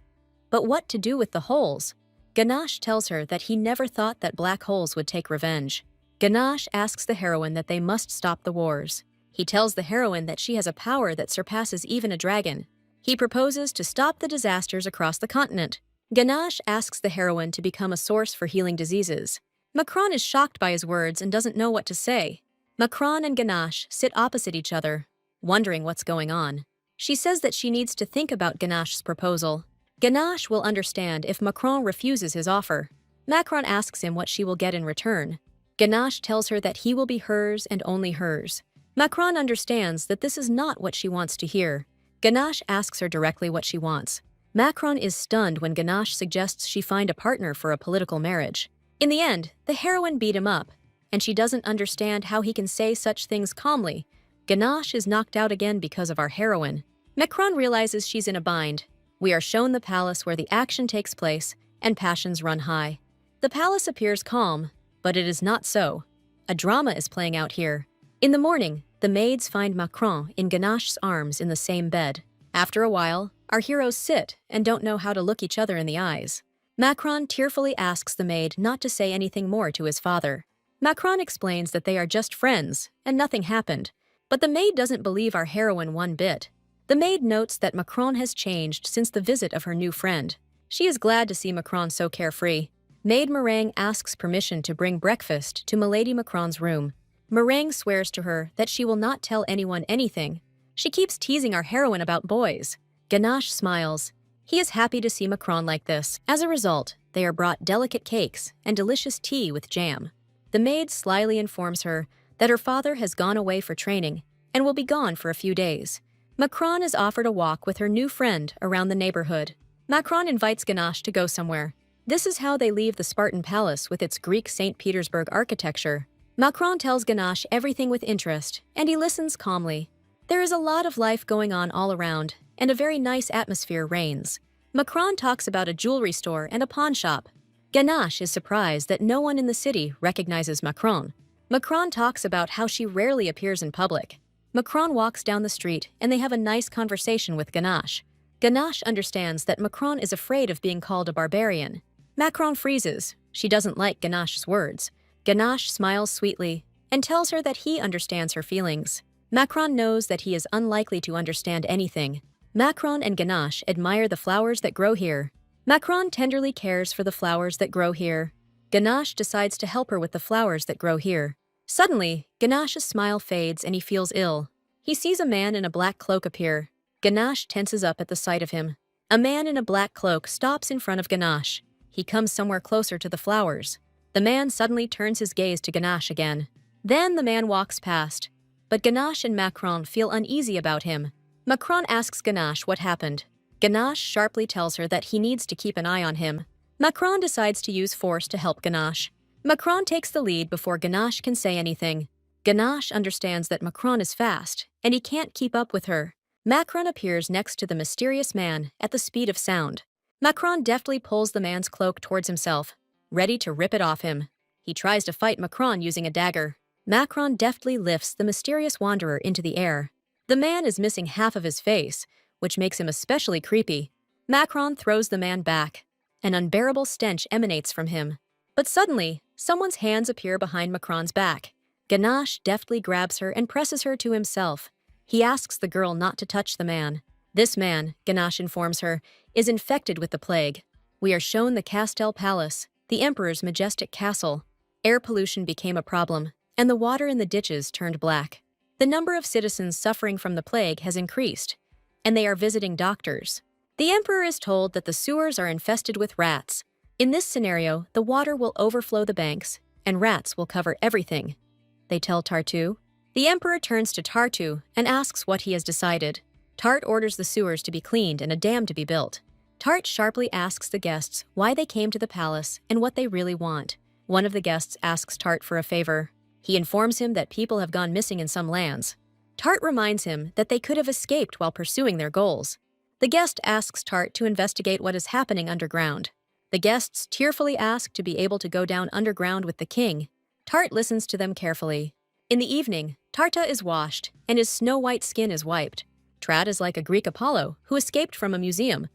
But what to do with the holes? Ganache tells her that he never thought that black holes would take revenge. Ganache asks the heroine that they must stop the wars. He tells the heroine that she has a power that surpasses even a dragon. He proposes to stop the disasters across the continent. Ganache asks the heroine to become a source for healing diseases. Macron is shocked by his words and doesn't know what to say. Macron and Ganache sit opposite each other, wondering what's going on. She says that she needs to think about Ganache's proposal. Ganache will understand if Macron refuses his offer. Macron asks him what she will get in return. Ganache tells her that he will be hers and only hers. Macron understands that this is not what she wants to hear. Ganache asks her directly what she wants. Macron is stunned when Ganache suggests she find a partner for a political marriage. In the end, the heroine beat him up, and she doesn't understand how he can say such things calmly. Ganache is knocked out again because of our heroine. Macron realizes she's in a bind. We are shown the palace where the action takes place, and passions run high. The palace appears calm, but it is not so. A drama is playing out here. In the morning, the maids find Macron in Ganache's arms in the same bed. After a while, our heroes sit and don't know how to look each other in the eyes. Macron tearfully asks the maid not to say anything more to his father. Macron explains that they are just friends and nothing happened, but the maid doesn't believe our heroine one bit. The maid notes that Macron has changed since the visit of her new friend. She is glad to see Macron so carefree. Maid Meringue asks permission to bring breakfast to Milady Macron's room. Meringue swears to her that she will not tell anyone anything. She keeps teasing our heroine about boys. Ganache smiles. He is happy to see Macron like this. As a result, they are brought delicate cakes and delicious tea with jam. The maid slyly informs her that her father has gone away for training and will be gone for a few days. Macron is offered a walk with her new friend around the neighborhood. Macron invites Ganache to go somewhere. This is how they leave the Spartan palace with its Greek St. Petersburg architecture. Macron tells Ganache everything with interest, and he listens calmly. There is a lot of life going on all around, and a very nice atmosphere reigns. Macron talks about a jewelry store and a pawn shop. Ganache is surprised that no one in the city recognizes Macron. Macron talks about how she rarely appears in public. Macron walks down the street, and they have a nice conversation with Ganache. Ganache understands that Macron is afraid of being called a barbarian. Macron freezes. She doesn't like Ganache's words. Ganache smiles sweetly and tells her that he understands her feelings. Macron knows that he is unlikely to understand anything. Macron and Ganache admire the flowers that grow here. Macron tenderly cares for the flowers that grow here. Ganache decides to help her with the flowers that grow here. Suddenly, Ganache's smile fades and he feels ill. He sees a man in a black cloak appear. Ganache tenses up at the sight of him. A man in a black cloak stops in front of Ganache. He comes somewhere closer to the flowers. The man suddenly turns his gaze to Ganache again. Then the man walks past. But Ganache and Macron feel uneasy about him. Macron asks Ganache what happened. Ganache sharply tells her that he needs to keep an eye on him. Macron decides to use force to help Ganache. Macron takes the lead before Ganache can say anything. Ganache understands that Macron is fast, and he can't keep up with her. Macron appears next to the mysterious man at the speed of sound. Macron deftly pulls the man's cloak towards himself, ready to rip it off him. He tries to fight Macron using a dagger. Macron deftly lifts the mysterious wanderer into the air. The man is missing half of his face, which makes him especially creepy. Macron throws the man back. An unbearable stench emanates from him. But suddenly, someone's hands appear behind Macron's back. Ganache deftly grabs her and presses her to himself. He asks the girl not to touch the man. This man, Ganache informs her, is infected with the plague. We are shown the Castel Palace, the emperor's majestic castle. Air pollution became a problem, and the water in the ditches turned black. The number of citizens suffering from the plague has increased, and they are visiting doctors. The emperor is told that the sewers are infested with rats. In this scenario, the water will overflow the banks, and rats will cover everything. They tell Tartu. The emperor turns to Tartu and asks what he has decided. Tart orders the sewers to be cleaned and a dam to be built. Tart sharply asks the guests why they came to the palace and what they really want. One of the guests asks Tart for a favor. He informs him that people have gone missing in some lands. Tart reminds him that they could have escaped while pursuing their goals. The guest asks Tart to investigate what is happening underground. The guests tearfully ask to be able to go down underground with the king. Tart listens to them carefully. In the evening, Tarta is washed, and his snow-white skin is wiped. Trat is like a Greek Apollo who escaped from a museum.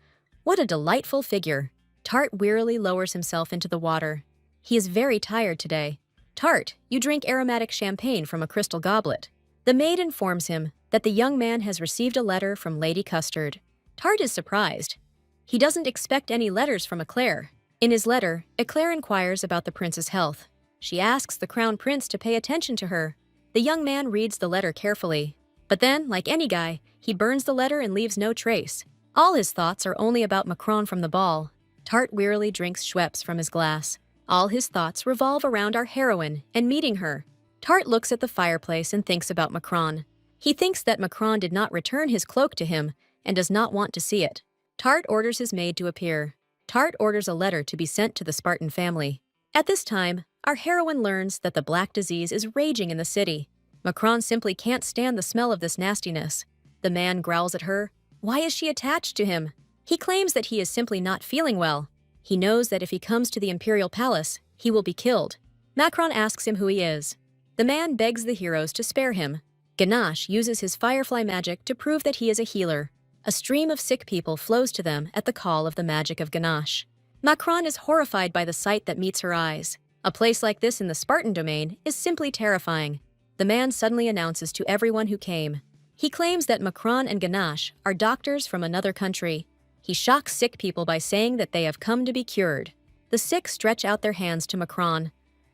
What a delightful figure. Tart wearily lowers himself into the water. He is very tired today. Tart, you drink aromatic champagne from a crystal goblet. The maid informs him that the young man has received a letter from Lady Custard. Tart is surprised. He doesn't expect any letters from Eclair. In his letter, Eclair inquires about the prince's health. She asks the crown prince to pay attention to her. The young man reads the letter carefully. But then, like any guy, he burns the letter and leaves no trace. All his thoughts are only about Macron from the ball. Tart wearily drinks Schweppes from his glass. All his thoughts revolve around our heroine and meeting her. Tart looks at the fireplace and thinks about Macron. He thinks that Macron did not return his cloak to him and does not want to see it. Tart orders his maid to appear. Tart orders a letter to be sent to the Spartan family. At this time, our heroine learns that the black disease is raging in the city. Macron simply can't stand the smell of this nastiness. The man growls at her. Why is she attached to him? He claims that he is simply not feeling well. He knows that if he comes to the imperial palace, he will be killed. Macron asks him who he is. The man begs the heroes to spare him. Ganache uses his firefly magic to prove that he is a healer. A stream of sick people flows to them at the call of the magic of Ganache. Macron is horrified by the sight that meets her eyes. A place like this in the Spartan domain is simply terrifying. The man suddenly announces to everyone who came. He claims that Macron and Ganache are doctors from another country. He shocks sick people by saying that they have come to be cured. The sick stretch out their hands to Macron,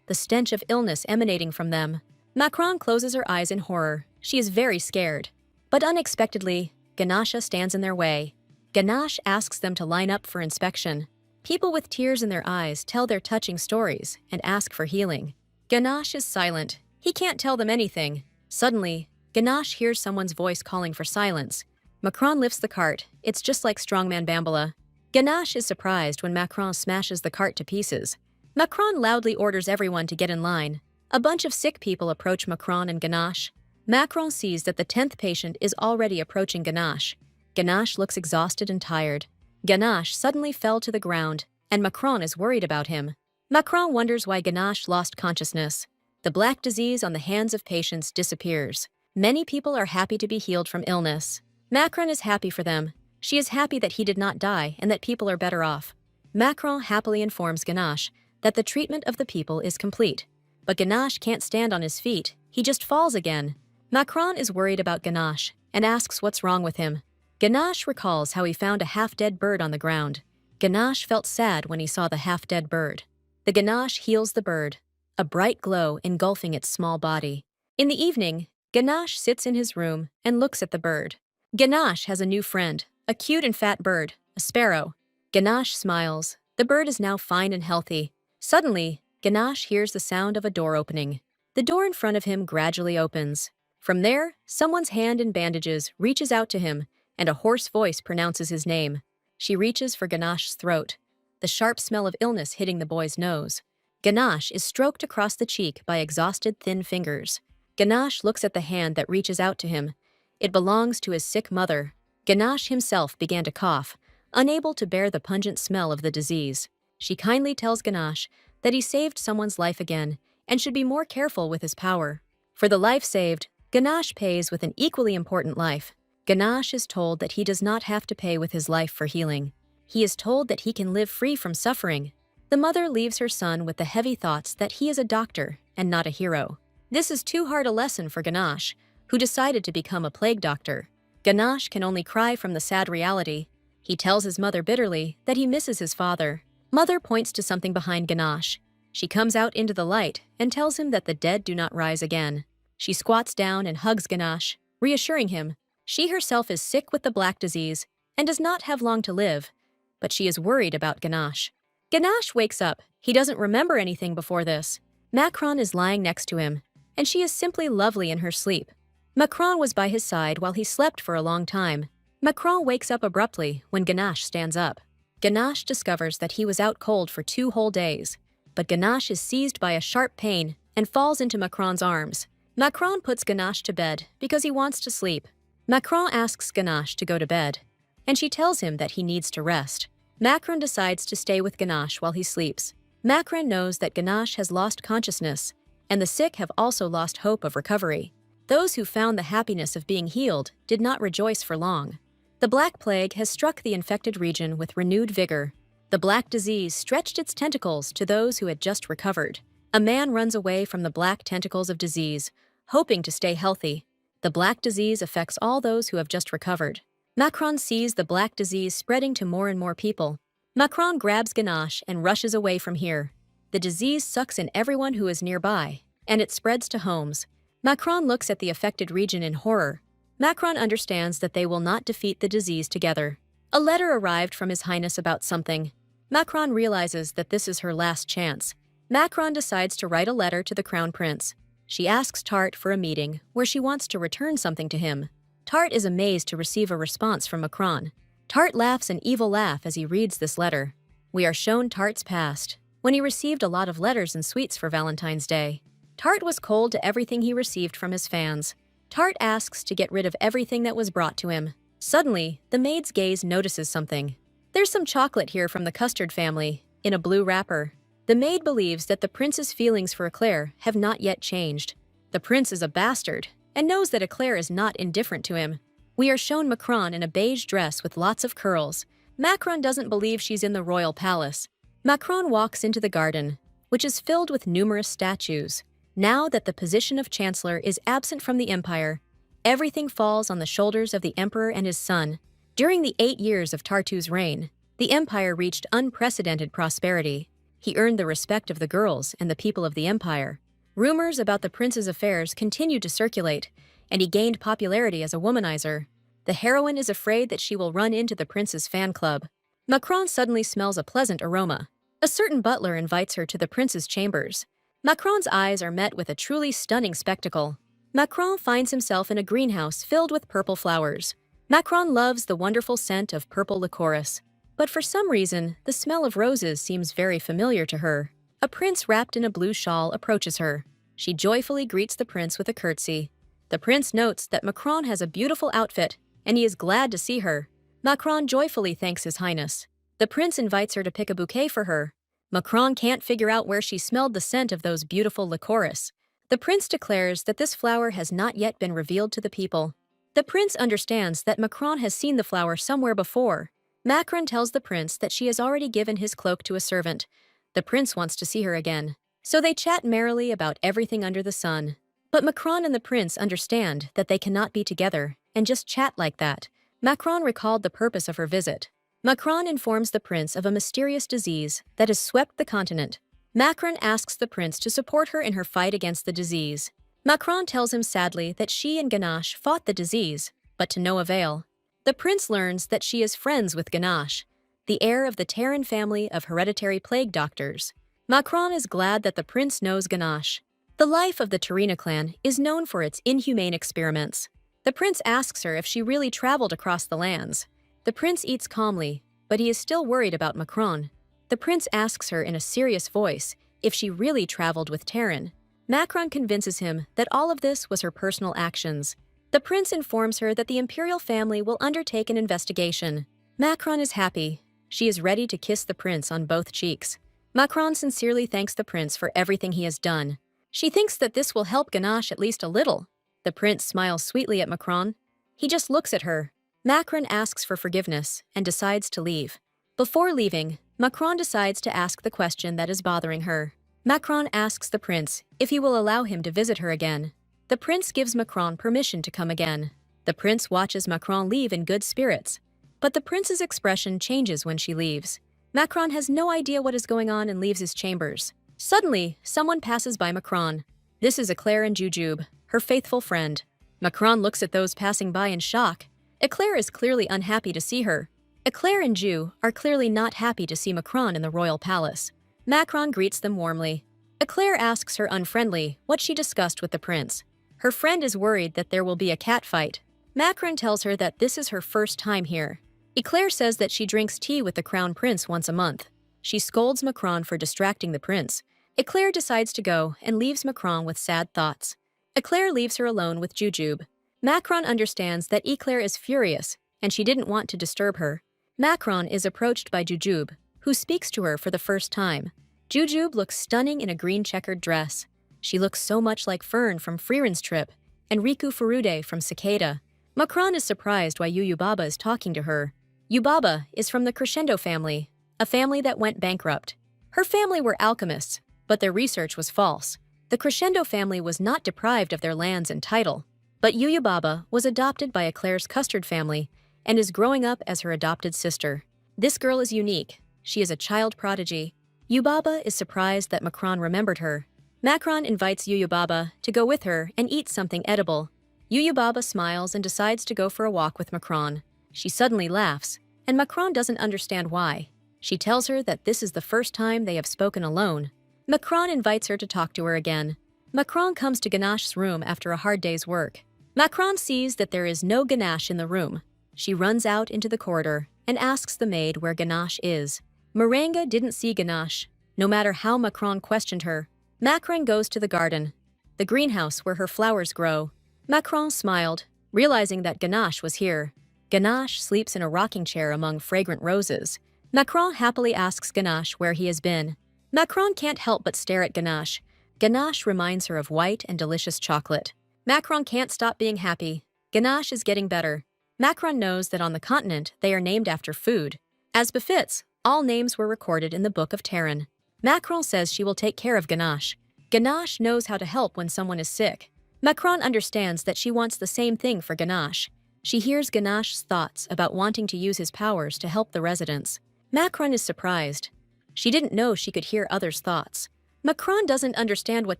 the stench of illness emanating from them. Macron closes her eyes in horror. She is very scared. But unexpectedly, Ganache stands in their way. Ganache asks them to line up for inspection. People with tears in their eyes tell their touching stories and ask for healing. Ganache is silent. He can't tell them anything. Suddenly, Ganache hears someone's voice calling for silence. Macron lifts the cart. It's just like strongman Bamboula. Ganache is surprised when Macron smashes the cart to pieces. Macron loudly orders everyone to get in line. A bunch of sick people approach Macron and Ganache. Macron sees that the 10th patient is already approaching Ganache. Ganache looks exhausted and tired. Ganache suddenly fell to the ground, and Macron is worried about him. Macron wonders why Ganache lost consciousness. The black disease on the hands of patients disappears. Many people are happy to be healed from illness. Macron is happy for them. She is happy that he did not die and that people are better off. Macron happily informs Ganache that the treatment of the people is complete. But Ganache can't stand on his feet. He just falls again. Macron is worried about Ganache and asks what's wrong with him. Ganache recalls how he found a half-dead bird on the ground. Ganache felt sad when he saw the half-dead bird. The Ganache heals the bird, a bright glow engulfing its small body. In the evening, Ganache sits in his room and looks at the bird. Ganache has a new friend, a cute and fat bird, a sparrow. Ganache smiles. The bird is now fine and healthy. Suddenly, Ganache hears the sound of a door opening. The door in front of him gradually opens. From there, someone's hand in bandages reaches out to him, and a hoarse voice pronounces his name. She reaches for Ganache's throat, the sharp smell of illness hitting the boy's nose. Ganache is stroked across the cheek by exhausted thin fingers. Ganache looks at the hand that reaches out to him. It belongs to his sick mother. Ganache himself began to cough. Unable to bear the pungent smell of the disease, she kindly tells Ganesh that he saved someone's life again and should be more careful with his power. For the life saved, Ganesh pays with an equally important life. Ganesh is told that he does not have to pay with his life for healing. He is told that he can live free from suffering. The mother leaves her son with the heavy thoughts that he is a doctor and not a hero. This is too hard a lesson for Ganesh, who decided to become a plague doctor. Ganesh can only cry from the sad reality. He tells his mother bitterly that he misses his father. Mother points to something behind Ganesh. She comes out into the light and tells him that the dead do not rise again. She squats down and hugs Ganesh, reassuring him. She herself is sick with the black disease and does not have long to live, but she is worried about Ganesh. Ganesh wakes up. He doesn't remember anything before this. Macron is lying next to him, and she is simply lovely in her sleep. Macron was by his side while he slept for a long time. Macron wakes up abruptly when Ganesh stands up. Ganesh discovers that he was out cold for 2 whole days, but Ganesh is seized by a sharp pain and falls into Macron's arms. Macron puts Ganesh to bed because he wants to sleep. Macron asks Ganesh to go to bed, and she tells him that he needs to rest. Macron decides to stay with Ganesh while he sleeps. Macron knows that Ganesh has lost consciousness, and the sick have also lost hope of recovery. Those who found the happiness of being healed did not rejoice for long. The Black Plague has struck the infected region with renewed vigor. The Black Disease stretched its tentacles to those who had just recovered. A man runs away from the black tentacles of disease, hoping to stay healthy. The Black Disease affects all those who have just recovered. Macron sees the Black Disease spreading to more and more people. Macron grabs Ganesh and rushes away from here. The disease sucks in everyone who is nearby, and it spreads to homes. Macron looks at the affected region in horror. Macron understands that they will not defeat the disease together. A letter arrived from His Highness about something. Macron realizes that this is her last chance. Macron decides to write a letter to the Crown Prince. She asks Tart for a meeting where she wants to return something to him. Tart is amazed to receive a response from Macron. Tart laughs an evil laugh as he reads this letter. We are shown Tart's past, when he received a lot of letters and sweets for Valentine's Day. Tart was cold to everything he received from his fans. Tart asks to get rid of everything that was brought to him. Suddenly, the maid's gaze notices something. There's some chocolate here from the Custard family, in a blue wrapper. The maid believes that the prince's feelings for Eclair have not yet changed. The prince is a bastard, and knows that Eclair is not indifferent to him. We are shown Macron in a beige dress with lots of curls. Macron doesn't believe she's in the royal palace. Macron walks into the garden, which is filled with numerous statues. Now that the position of chancellor is absent from the empire, everything falls on the shoulders of the emperor and his son. During the 8 years of Tartu's reign, the empire reached unprecedented prosperity. He earned the respect of the girls and the people of the empire. Rumors about the prince's affairs continued to circulate, and he gained popularity as a womanizer. The heroine is afraid that she will run into the prince's fan club. Macron suddenly smells a pleasant aroma. A certain butler invites her to the prince's chambers. Macron's eyes are met with a truly stunning spectacle. Macron finds himself in a greenhouse filled with purple flowers. Macron loves the wonderful scent of purple licorice, but for some reason, the smell of roses seems very familiar to her. A prince wrapped in a blue shawl approaches her. She joyfully greets the prince with a curtsy. The prince notes that Macron has a beautiful outfit, and he is glad to see her. Macron joyfully thanks His Highness. The prince invites her to pick a bouquet for her. Macron can't figure out where she smelled the scent of those beautiful licorice. The prince declares that this flower has not yet been revealed to the people. The prince understands that Macron has seen the flower somewhere before. Macron tells the prince that she has already given his cloak to a servant. The prince wants to see her again. So they chat merrily about everything under the sun. But Macron and the prince understand that they cannot be together and just chat like that. Macron recalled the purpose of her visit. Macron informs the prince of a mysterious disease that has swept the continent. Macron asks the prince to support her in her fight against the disease. Macron tells him sadly that she and Ganesh fought the disease, but to no avail. The prince learns that she is friends with Ganesh, the heir of the Terran family of hereditary plague doctors. Macron is glad that the prince knows Ganesh. The life of the Terina clan is known for its inhumane experiments. The prince asks her if she really traveled across the lands. The prince eats calmly, but he is still worried about Macron. The prince asks her in a serious voice if she really traveled with Terran. Macron convinces him that all of this was her personal actions. The prince informs her that the imperial family will undertake an investigation. Macron is happy. She is ready to kiss the prince on both cheeks. Macron sincerely thanks the prince for everything he has done. She thinks that this will help Ganache at least a little. The prince smiles sweetly at Macron. He just looks at her. Macron asks for forgiveness and decides to leave. Before leaving, Macron decides to ask the question that is bothering her. Macron asks the prince if he will allow him to visit her again. The prince gives Macron permission to come again. The prince watches Macron leave in good spirits. But the prince's expression changes when she leaves. Macron has no idea what is going on and leaves his chambers. Suddenly, someone passes by Macron. This is Eclair and Jujube, her faithful friend. Macron looks at those passing by in shock. Eclair is clearly unhappy to see her. Eclair and Ju are clearly not happy to see Macron in the royal palace. Macron greets them warmly. Eclair asks her unfriendly what she discussed with the prince. Her friend is worried that there will be a cat fight. Macron tells her that this is her first time here. Eclair says that she drinks tea with the crown prince once a month. She scolds Macron for distracting the prince. Eclair decides to go and leaves Macron with sad thoughts. Eclair leaves her alone with Jujube. Macron understands that Eclair is furious, and she didn't want to disturb her. Macron is approached by Jujube, who speaks to her for the first time. Jujube looks stunning in a green checkered dress. She looks so much like Fern from Friren's Trip and Riku Furude from Cicada. Macron is surprised why Yuyubaba is talking to her. Yubaba is from the Crescendo family, a family that went bankrupt. Her family were alchemists, but their research was false. The Crescendo family was not deprived of their lands and title, but Yuyubaba was adopted by Eclair's Custard family and is growing up as her adopted sister. This girl is unique. She is a child prodigy. Yubaba is surprised that Macron remembered her. Macron invites Yuyubaba to go with her and eat something edible. Yuyubaba smiles and decides to go for a walk with Macron. She suddenly laughs, and Macron doesn't understand why. She tells her that this is the first time they have spoken alone. Macron invites her to talk to her again. Macron comes to Ganache's room after a hard day's work. Macron sees that there is no Ganache in the room. She runs out into the corridor and asks the maid where Ganache is. Miranga didn't see Ganache, no matter how Macron questioned her. Macron goes to the garden, the greenhouse where her flowers grow. Macron smiled, realizing that Ganache was here. Ganache sleeps in a rocking chair among fragrant roses. Macron happily asks Ganache where he has been. Macron can't help but stare at Ganache. Ganache reminds her of white and delicious chocolate. Macron can't stop being happy. Ganache is getting better. Macron knows that on the continent they are named after food. As befits, all names were recorded in the Book of Terran. Macron says she will take care of Ganache. Ganache knows how to help when someone is sick. Macron understands that she wants the same thing for Ganache. She hears Ganache's thoughts about wanting to use his powers to help the residents. Macron is surprised. She didn't know she could hear others' thoughts. Macron doesn't understand what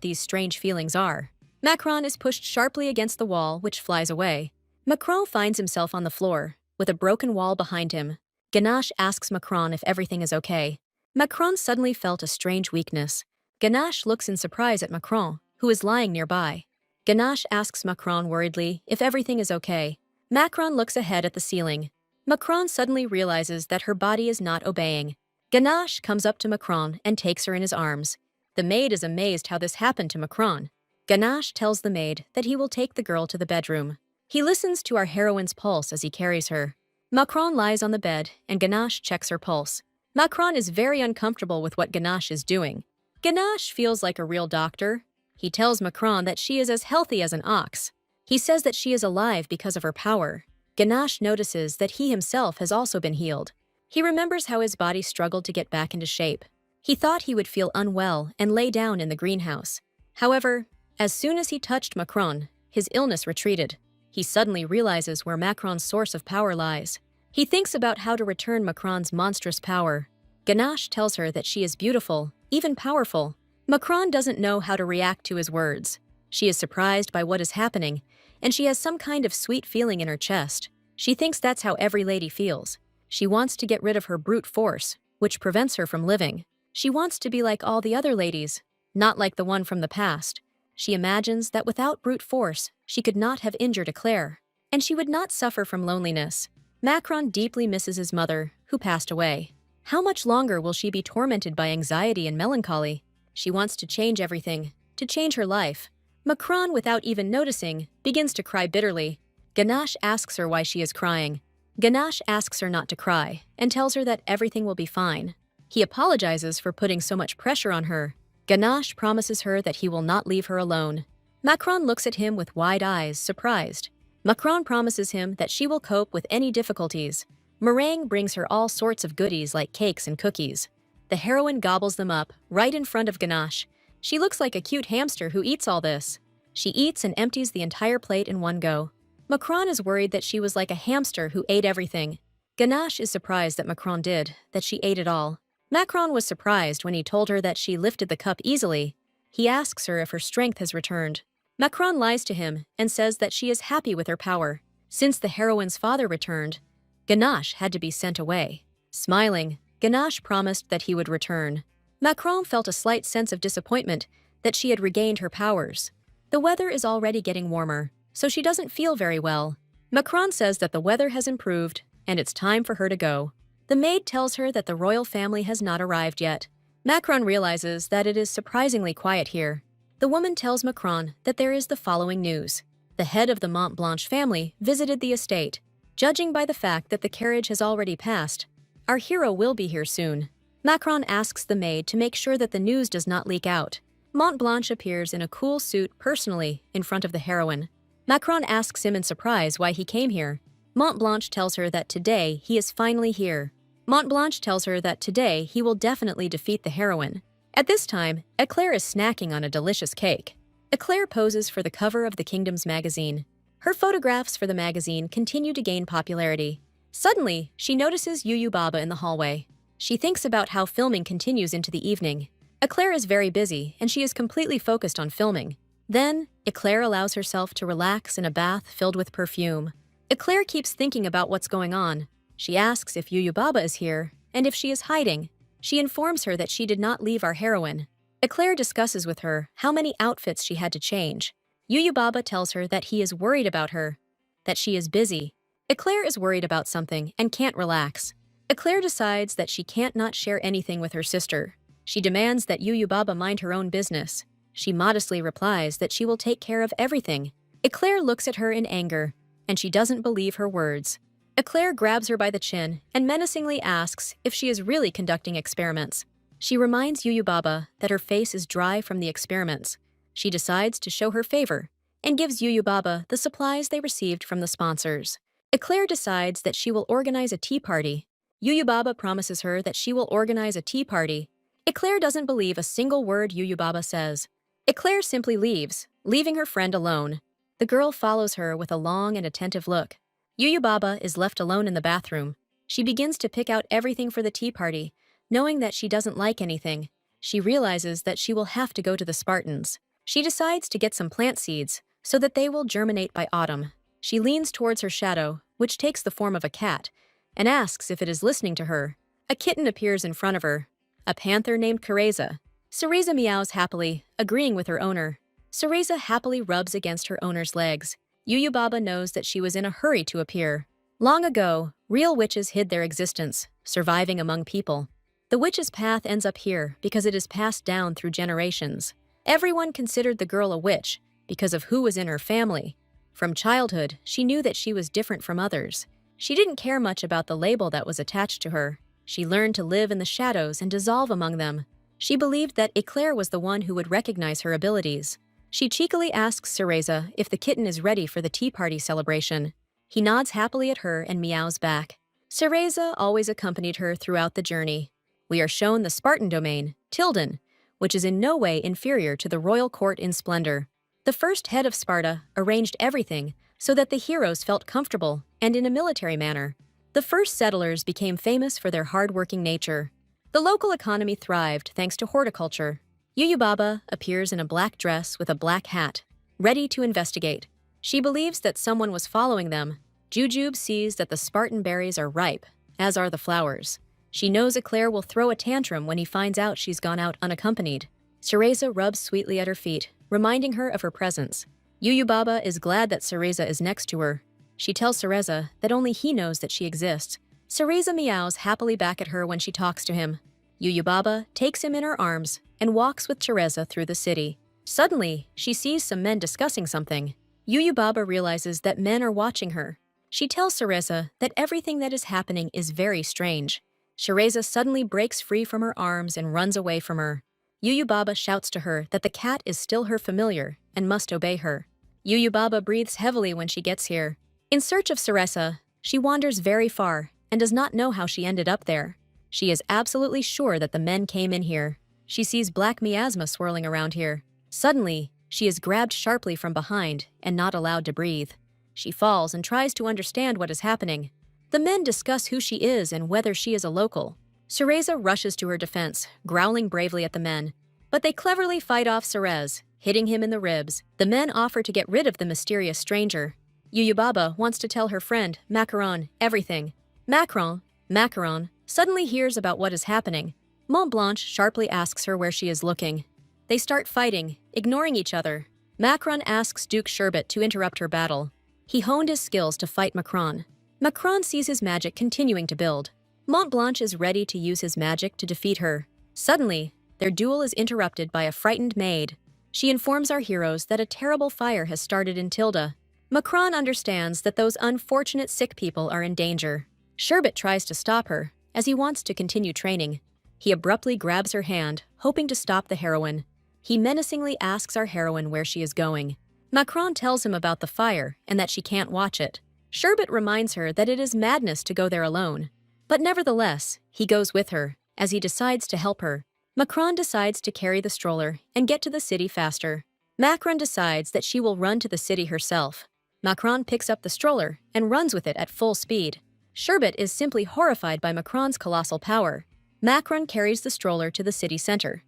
these strange feelings are. Macron is pushed sharply against the wall, which flies away. Macron finds himself on the floor, with a broken wall behind him. Ganache asks Macron if everything is okay. Macron suddenly felt a strange weakness. Ganache looks in surprise at Macron, who is lying nearby. Ganache asks Macron worriedly if everything is okay. Macron looks ahead at the ceiling. Macron suddenly realizes that her body is not obeying. Ganache comes up to Macron and takes her in his arms. The maid is amazed how this happened to Macron. Ganache tells the maid that he will take the girl to the bedroom. He listens to our heroine's pulse as he carries her. Macron lies on the bed and Ganache checks her pulse. Macron is very uncomfortable with what Ganache is doing. Ganache feels like a real doctor. He tells Macron that she is as healthy as an ox. He says that she is alive because of her power. Ganache notices that he himself has also been healed. He remembers how his body struggled to get back into shape. He thought he would feel unwell and lay down in the greenhouse. However, as soon as he touched Macron, his illness retreated. He suddenly realizes where Macron's source of power lies. He thinks about how to return Macron's monstrous power. Ganache tells her that she is beautiful, even powerful. Macron doesn't know how to react to his words. She is surprised by what is happening, and she has some kind of sweet feeling in her chest. She thinks that's how every lady feels. She wants to get rid of her brute force, which prevents her from living. She wants to be like all the other ladies, not like the one from the past. She imagines that without brute force, she could not have injured Eclair, and she would not suffer from loneliness. Macron deeply misses his mother, who passed away. How much longer will she be tormented by anxiety and melancholy? She wants to change everything, to change her life. Macron, without even noticing, begins to cry bitterly. Ganache asks her why she is crying. Ganesh asks her not to cry and tells her that everything will be fine. He apologizes for putting so much pressure on her. Ganesh promises her that he will not leave her alone. Macron looks at him with wide eyes, surprised. Macron promises him that she will cope with any difficulties. Meringue brings her all sorts of goodies like cakes and cookies. The heroine gobbles them up right in front of Ganesh. She looks like a cute hamster who eats all this. She eats and empties the entire plate in one go. Macron is worried that she was like a hamster who ate everything. Ganesh is surprised that Macron did, that she ate it all. Macron was surprised when he told her that she lifted the cup easily. He asks her if her strength has returned. Macron lies to him and says that she is happy with her power. Since the heroine's father returned, Ganesh had to be sent away. Smiling, Ganesh promised that he would return. Macron felt a slight sense of disappointment that she had regained her powers. The weather is already getting warmer, so she doesn't feel very well. Macron says that the weather has improved and it's time for her to go. The maid tells her that the royal family has not arrived yet. Macron realizes that it is surprisingly quiet here. The woman tells Macron that there is the following news. The head of the Montblanche family visited the estate. Judging by the fact that the carriage has already passed, our hero will be here soon. Macron asks the maid to make sure that the news does not leak out. Montblanche appears in a cool suit personally in front of the heroine. Macron asks him in surprise why he came here. Montblanche tells her that today he is finally here. Montblanche tells her that today he will definitely defeat the heroine. At this time, Eclair is snacking on a delicious cake. Eclair poses for the cover of the Kingdom's magazine. Her photographs for the magazine continue to gain popularity. Suddenly, she notices Yu Baba in the hallway. She thinks about how filming continues into the evening. Eclair is very busy and she is completely focused on filming. Then, Eclair allows herself to relax in a bath filled with perfume. Eclair keeps thinking about what's going on. She asks if Yu Baba is here and if she is hiding. She informs her that she did not leave our heroine. Eclair discusses with her how many outfits she had to change. Yu Baba tells her that he is worried about her, that she is busy. Eclair is worried about something and can't relax. Eclair decides that she can't not share anything with her sister. She demands that Yu Baba mind her own business. She modestly replies that she will take care of everything. Eclair looks at her in anger, and she doesn't believe her words. Eclair grabs her by the chin and menacingly asks if she is really conducting experiments. She reminds Yu Baba that her face is dry from the experiments. She decides to show her favor and gives Yu Baba the supplies they received from the sponsors. Eclair decides that she will organize a tea party. Yu Baba promises her that she will organize a tea party. Eclair doesn't believe a single word Yu Baba says. Eclair simply leaves, leaving her friend alone. The girl follows her with a long and attentive look. Yu Baba is left alone in the bathroom. She begins to pick out everything for the tea party, knowing that she doesn't like anything. She realizes that she will have to go to the Spartans. She decides to get some plant seeds so that they will germinate by autumn. She leans towards her shadow, which takes the form of a cat, and asks if it is listening to her. A kitten appears in front of her, a panther named Cereza. Cereza meows happily, agreeing with her owner. Cereza happily rubs against her owner's legs. Yu Baba knows that she was in a hurry to appear. Long ago, real witches hid their existence, surviving among people. The witch's path ends up here because it is passed down through generations. Everyone considered the girl a witch because of who was in her family. From childhood, she knew that she was different from others. She didn't care much about the label that was attached to her. She learned to live in the shadows and dissolve among them. She believed that Eclair was the one who would recognize her abilities. She cheekily asks Cereza if the kitten is ready for the tea party celebration. He nods happily at her and meows back. Cereza always accompanied her throughout the journey. We are shown the Spartan domain, Tilden, which is in no way inferior to the royal court in splendor. The first head of Sparta arranged everything so that the heroes felt comfortable and in a military manner. The first settlers became famous for their hard-working nature. The local economy thrived thanks to horticulture. Yu Baba appears in a black dress with a black hat, ready to investigate. She believes that someone was following them. Jujube sees that the Spartan berries are ripe, as are the flowers. She knows Eclair will throw a tantrum when he finds out she's gone out unaccompanied. Cereza rubs sweetly at her feet, reminding her of her presence. Yu Baba is glad that Cereza is next to her. She tells Cereza that only he knows that she exists. Cereza meows happily back at her when she talks to him. Yu Baba takes him in her arms and walks with Cereza through the city. Suddenly, she sees some men discussing something. Yu Baba realizes that men are watching her. She tells Cereza that everything that is happening is very strange. Cereza suddenly breaks free from her arms and runs away from her. Yuyubaba shouts to her that the cat is still her familiar and must obey her. Yuyubaba breathes heavily when she gets here. In search of Cereza, she wanders very far and does not know how she ended up there. She is absolutely sure that the men came in here. She sees black miasma swirling around here. Suddenly, she is grabbed sharply from behind and not allowed to breathe. She falls and tries to understand what is happening. The men discuss who she is and whether she is a local. Cereza rushes to her defense, growling bravely at the men. But they cleverly fight off Cerez, hitting him in the ribs. The men offer to get rid of the mysterious stranger. Yuyubaba wants to tell her friend, Macaron, everything. Macaron, suddenly hears about what is happening. Montblanche sharply asks her where she is looking. They start fighting, ignoring each other. Macaron asks Duke Sherbet to interrupt her battle. He honed his skills to fight Macron. Macron sees his magic continuing to build. Montblanche is ready to use his magic to defeat her. Suddenly, their duel is interrupted by a frightened maid. She informs our heroes that a terrible fire has started in Tilda. Macron understands that those unfortunate sick people are in danger. Sherbet tries to stop her, as he wants to continue training. He abruptly grabs her hand, hoping to stop the heroine. He menacingly asks our heroine where she is going. Macron tells him about the fire and that she can't watch it. Sherbet reminds her that it is madness to go there alone. But nevertheless, he goes with her, as he decides to help her. Macron decides to carry the stroller and get to the city faster. Macron decides that she will run to the city herself. Macron picks up the stroller and runs with it at full speed. Sherbet is simply horrified by Macron's colossal power. Macron carries the stroller to the city center.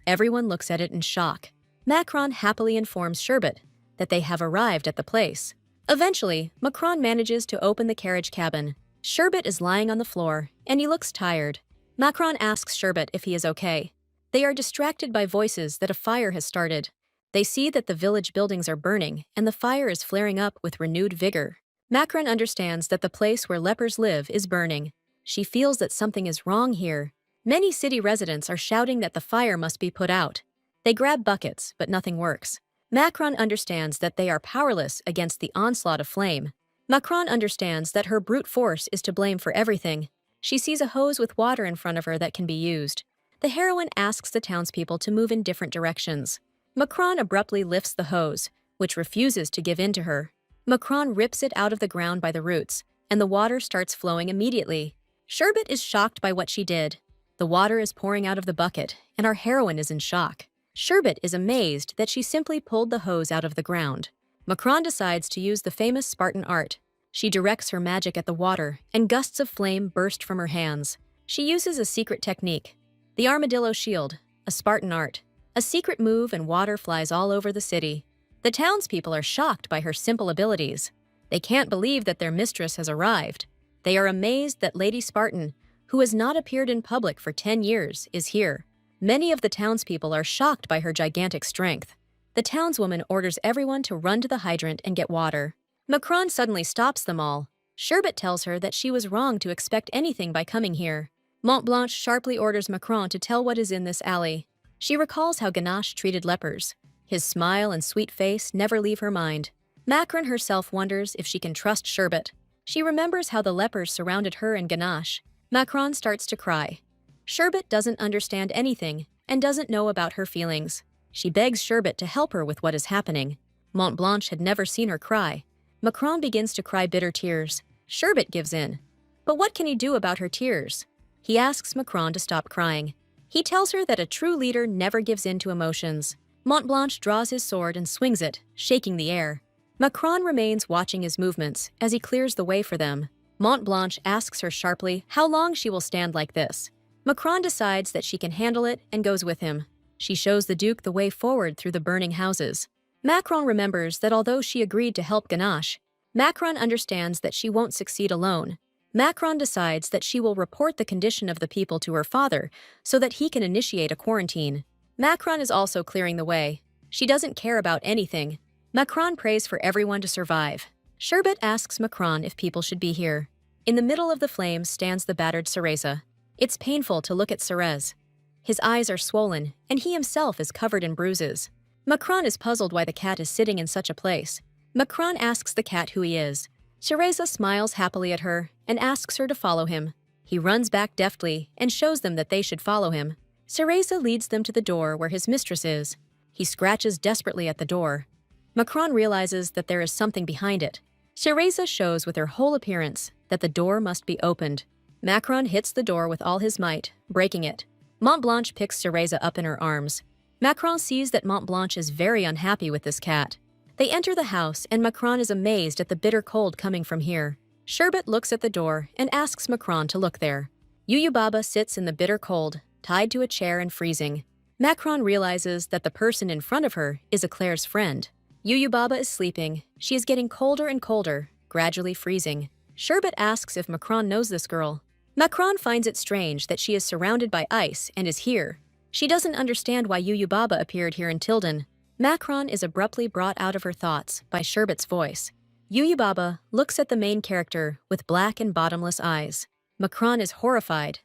Everyone looks at it in shock. Macron happily informs Sherbet that they have arrived at the place. Eventually, Macron manages to open the carriage cabin. Sherbet is lying on the floor, and he looks tired. Macron asks Sherbet if he is okay. They are distracted by voices that a fire has started. They see that the village buildings are burning, and the fire is flaring up with renewed vigor. Macron understands that the place where lepers live is burning. She feels that something is wrong here. Many city residents are shouting that the fire must be put out. They grab buckets, but nothing works. Macron understands that they are powerless against the onslaught of flame. Macron understands that her brute force is to blame for everything. She sees a hose with water in front of her that can be used. The heroine asks the townspeople to move in different directions. Macron abruptly lifts the hose, which refuses to give in to her. Macron rips it out of the ground by the roots, and the water starts flowing immediately. Sherbet is shocked by what she did. The water is pouring out of the bucket, and our heroine is in shock. Sherbet is amazed that she simply pulled the hose out of the ground. Macron decides to use the famous Spartan art. She directs her magic at the water, and gusts of flame burst from her hands. She uses a secret technique, the armadillo shield, a Spartan art. A secret move and water flies all over the city. The townspeople are shocked by her simple abilities. They can't believe that their mistress has arrived. They are amazed that Lady Spartan, who has not appeared in public for 10 years, is here. Many of the townspeople are shocked by her gigantic strength. The townswoman orders everyone to run to the hydrant and get water. Macron suddenly stops them all. Sherbet tells her that she was wrong to expect anything by coming here. Montblanche sharply orders Macron to tell what is in this alley. She recalls how Ganache treated lepers. His smile and sweet face never leave her mind. Macron herself wonders if she can trust Sherbet. She remembers how the lepers surrounded her and Ganache. Macron starts to cry. Sherbet doesn't understand anything and doesn't know about her feelings. She begs Sherbet to help her with what is happening. Montblanche had never seen her cry. Macron begins to cry bitter tears. Sherbet gives in. But what can he do about her tears? He asks Macron to stop crying. He tells her that a true leader never gives in to emotions. Montblanche draws his sword and swings it, shaking the air. Macron remains watching his movements as he clears the way for them. Montblanche asks her sharply how long she will stand like this. Macron decides that she can handle it and goes with him. She shows the Duke the way forward through the burning houses. Macron remembers that although she agreed to help Ganache, Macron understands that she won't succeed alone. Macron decides that she will report the condition of the people to her father so that he can initiate a quarantine. Macron is also clearing the way. She doesn't care about anything. Macron prays for everyone to survive. Sherbet asks Macron if people should be here. In the middle of the flames stands the battered Cereza. It's painful to look at Cerez. His eyes are swollen, and he himself is covered in bruises. Macron is puzzled why the cat is sitting in such a place. Macron asks the cat who he is. Cereza smiles happily at her and asks her to follow him. He runs back deftly and shows them that they should follow him. Cereza leads them to the door where his mistress is. He scratches desperately at the door. Macron realizes that there is something behind it. Cereza shows with her whole appearance that the door must be opened. Macron hits the door with all his might, breaking it. Montblanche picks Cereza up in her arms. Macron sees that Montblanche is very unhappy with this cat. They enter the house and Macron is amazed at the bitter cold coming from here. Sherbet looks at the door and asks Macron to look there. Yuyubaba sits in the bitter cold, tied to a chair and freezing. Macron realizes that the person in front of her is Eclair's friend. Yuyubaba is sleeping. She is getting colder and colder, gradually freezing. Sherbet asks if Macron knows this girl. Macron finds it strange that she is surrounded by ice and is here. She doesn't understand why Yuyubaba appeared here in Tilden. Macron is abruptly brought out of her thoughts by Sherbet's voice. Yuyubaba looks at the main character with black and bottomless eyes. Macron is horrified.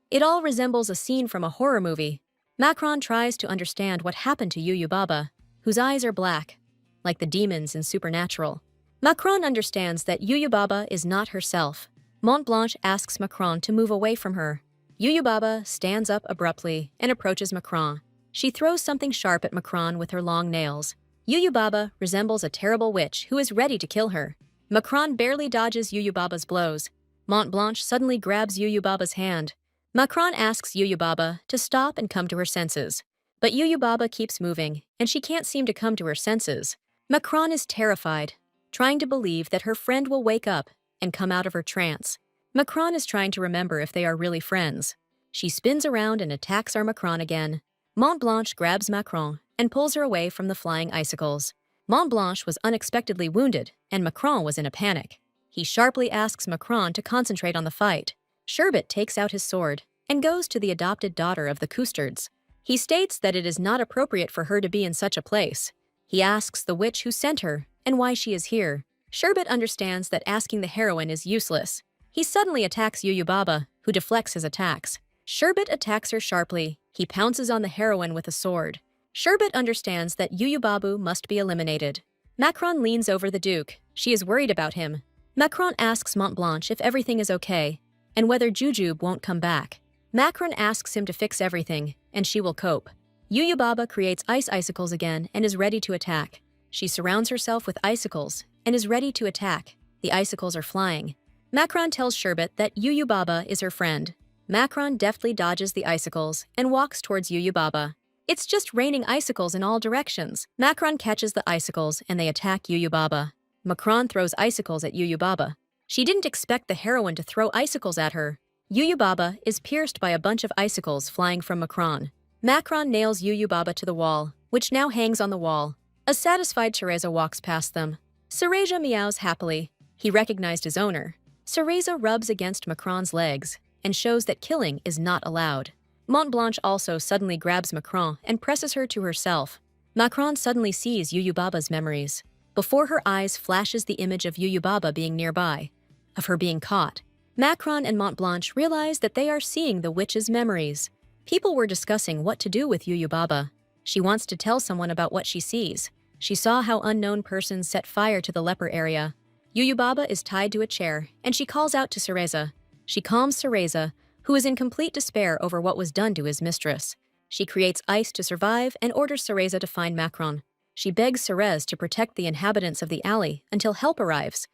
It all resembles a scene from a horror movie. Macron tries to understand what happened to Yuyubaba, whose eyes are black, like the demons in Supernatural. Macron understands that Yuyubaba is not herself. Montblanche asks Macron to move away from her. Yuyubaba stands up abruptly and approaches Macron. She throws something sharp at Macron with her long nails. Yuyubaba resembles a terrible witch who is ready to kill her. Macron barely dodges Yuyubaba's blows. Montblanche suddenly grabs Yuyubaba's hand. Macron asks Yuyubaba to stop and come to her senses. But Yuyubaba keeps moving, and she can't seem to come to her senses. Macron is terrified, trying to believe that her friend will wake up and come out of her trance. Macron is trying to remember if they are really friends. She spins around and attacks our Macron again. Montblanche grabs Macron and pulls her away from the flying icicles. Montblanche was unexpectedly wounded, and Macron was in a panic. He sharply asks Macron to concentrate on the fight. Sherbet takes out his sword and goes to the adopted daughter of the Custards. He states that it is not appropriate for her to be in such a place. He asks the witch who sent her and why she is here. Sherbet understands that asking the heroine is useless. He suddenly attacks Yuyubaba, who deflects his attacks. Sherbet attacks her sharply. He pounces on the heroine with a sword. Sherbet understands that Yuyubabu must be eliminated. Macron leans over the Duke. She is worried about him. Macron asks Montblanche if everything is okay, and whether Jujube won't come back. Macron asks him to fix everything, and she will cope. Yuyubaba creates ice icicles again and is ready to attack. She surrounds herself with icicles and is ready to attack. The icicles are flying. Macron tells Sherbet that Yuyubaba is her friend. Macron deftly dodges the icicles and walks towards Yuyubaba. It's just raining icicles in all directions. Macron catches the icicles and they attack Yuyubaba. Macron throws icicles at Yuyubaba. She didn't expect the heroine to throw icicles at her. Yuyubaba is pierced by a bunch of icicles flying from Macron. Macron nails Yuyubaba to the wall, which now hangs on the wall. A satisfied Cereza walks past them. Cereza meows happily. He recognized his owner. Cereza rubs against Macron's legs and shows that killing is not allowed. Montblanche also suddenly grabs Macron and presses her to herself. Macron suddenly sees Yuyubaba's memories. Before her eyes flashes the image of Yuyubaba being nearby, of her being caught. Macron and Montblanche realize that they are seeing the witch's memories. People were discussing what to do with Yuyubaba. She wants to tell someone about what she sees. She saw how unknown persons set fire to the leper area. Yuyubaba is tied to a chair, and she calls out to Cereza. She calms Cereza, who is in complete despair over what was done to his mistress. She creates ice to survive and orders Cereza to find Macron. She begs Cereza to protect the inhabitants of the alley until help arrives,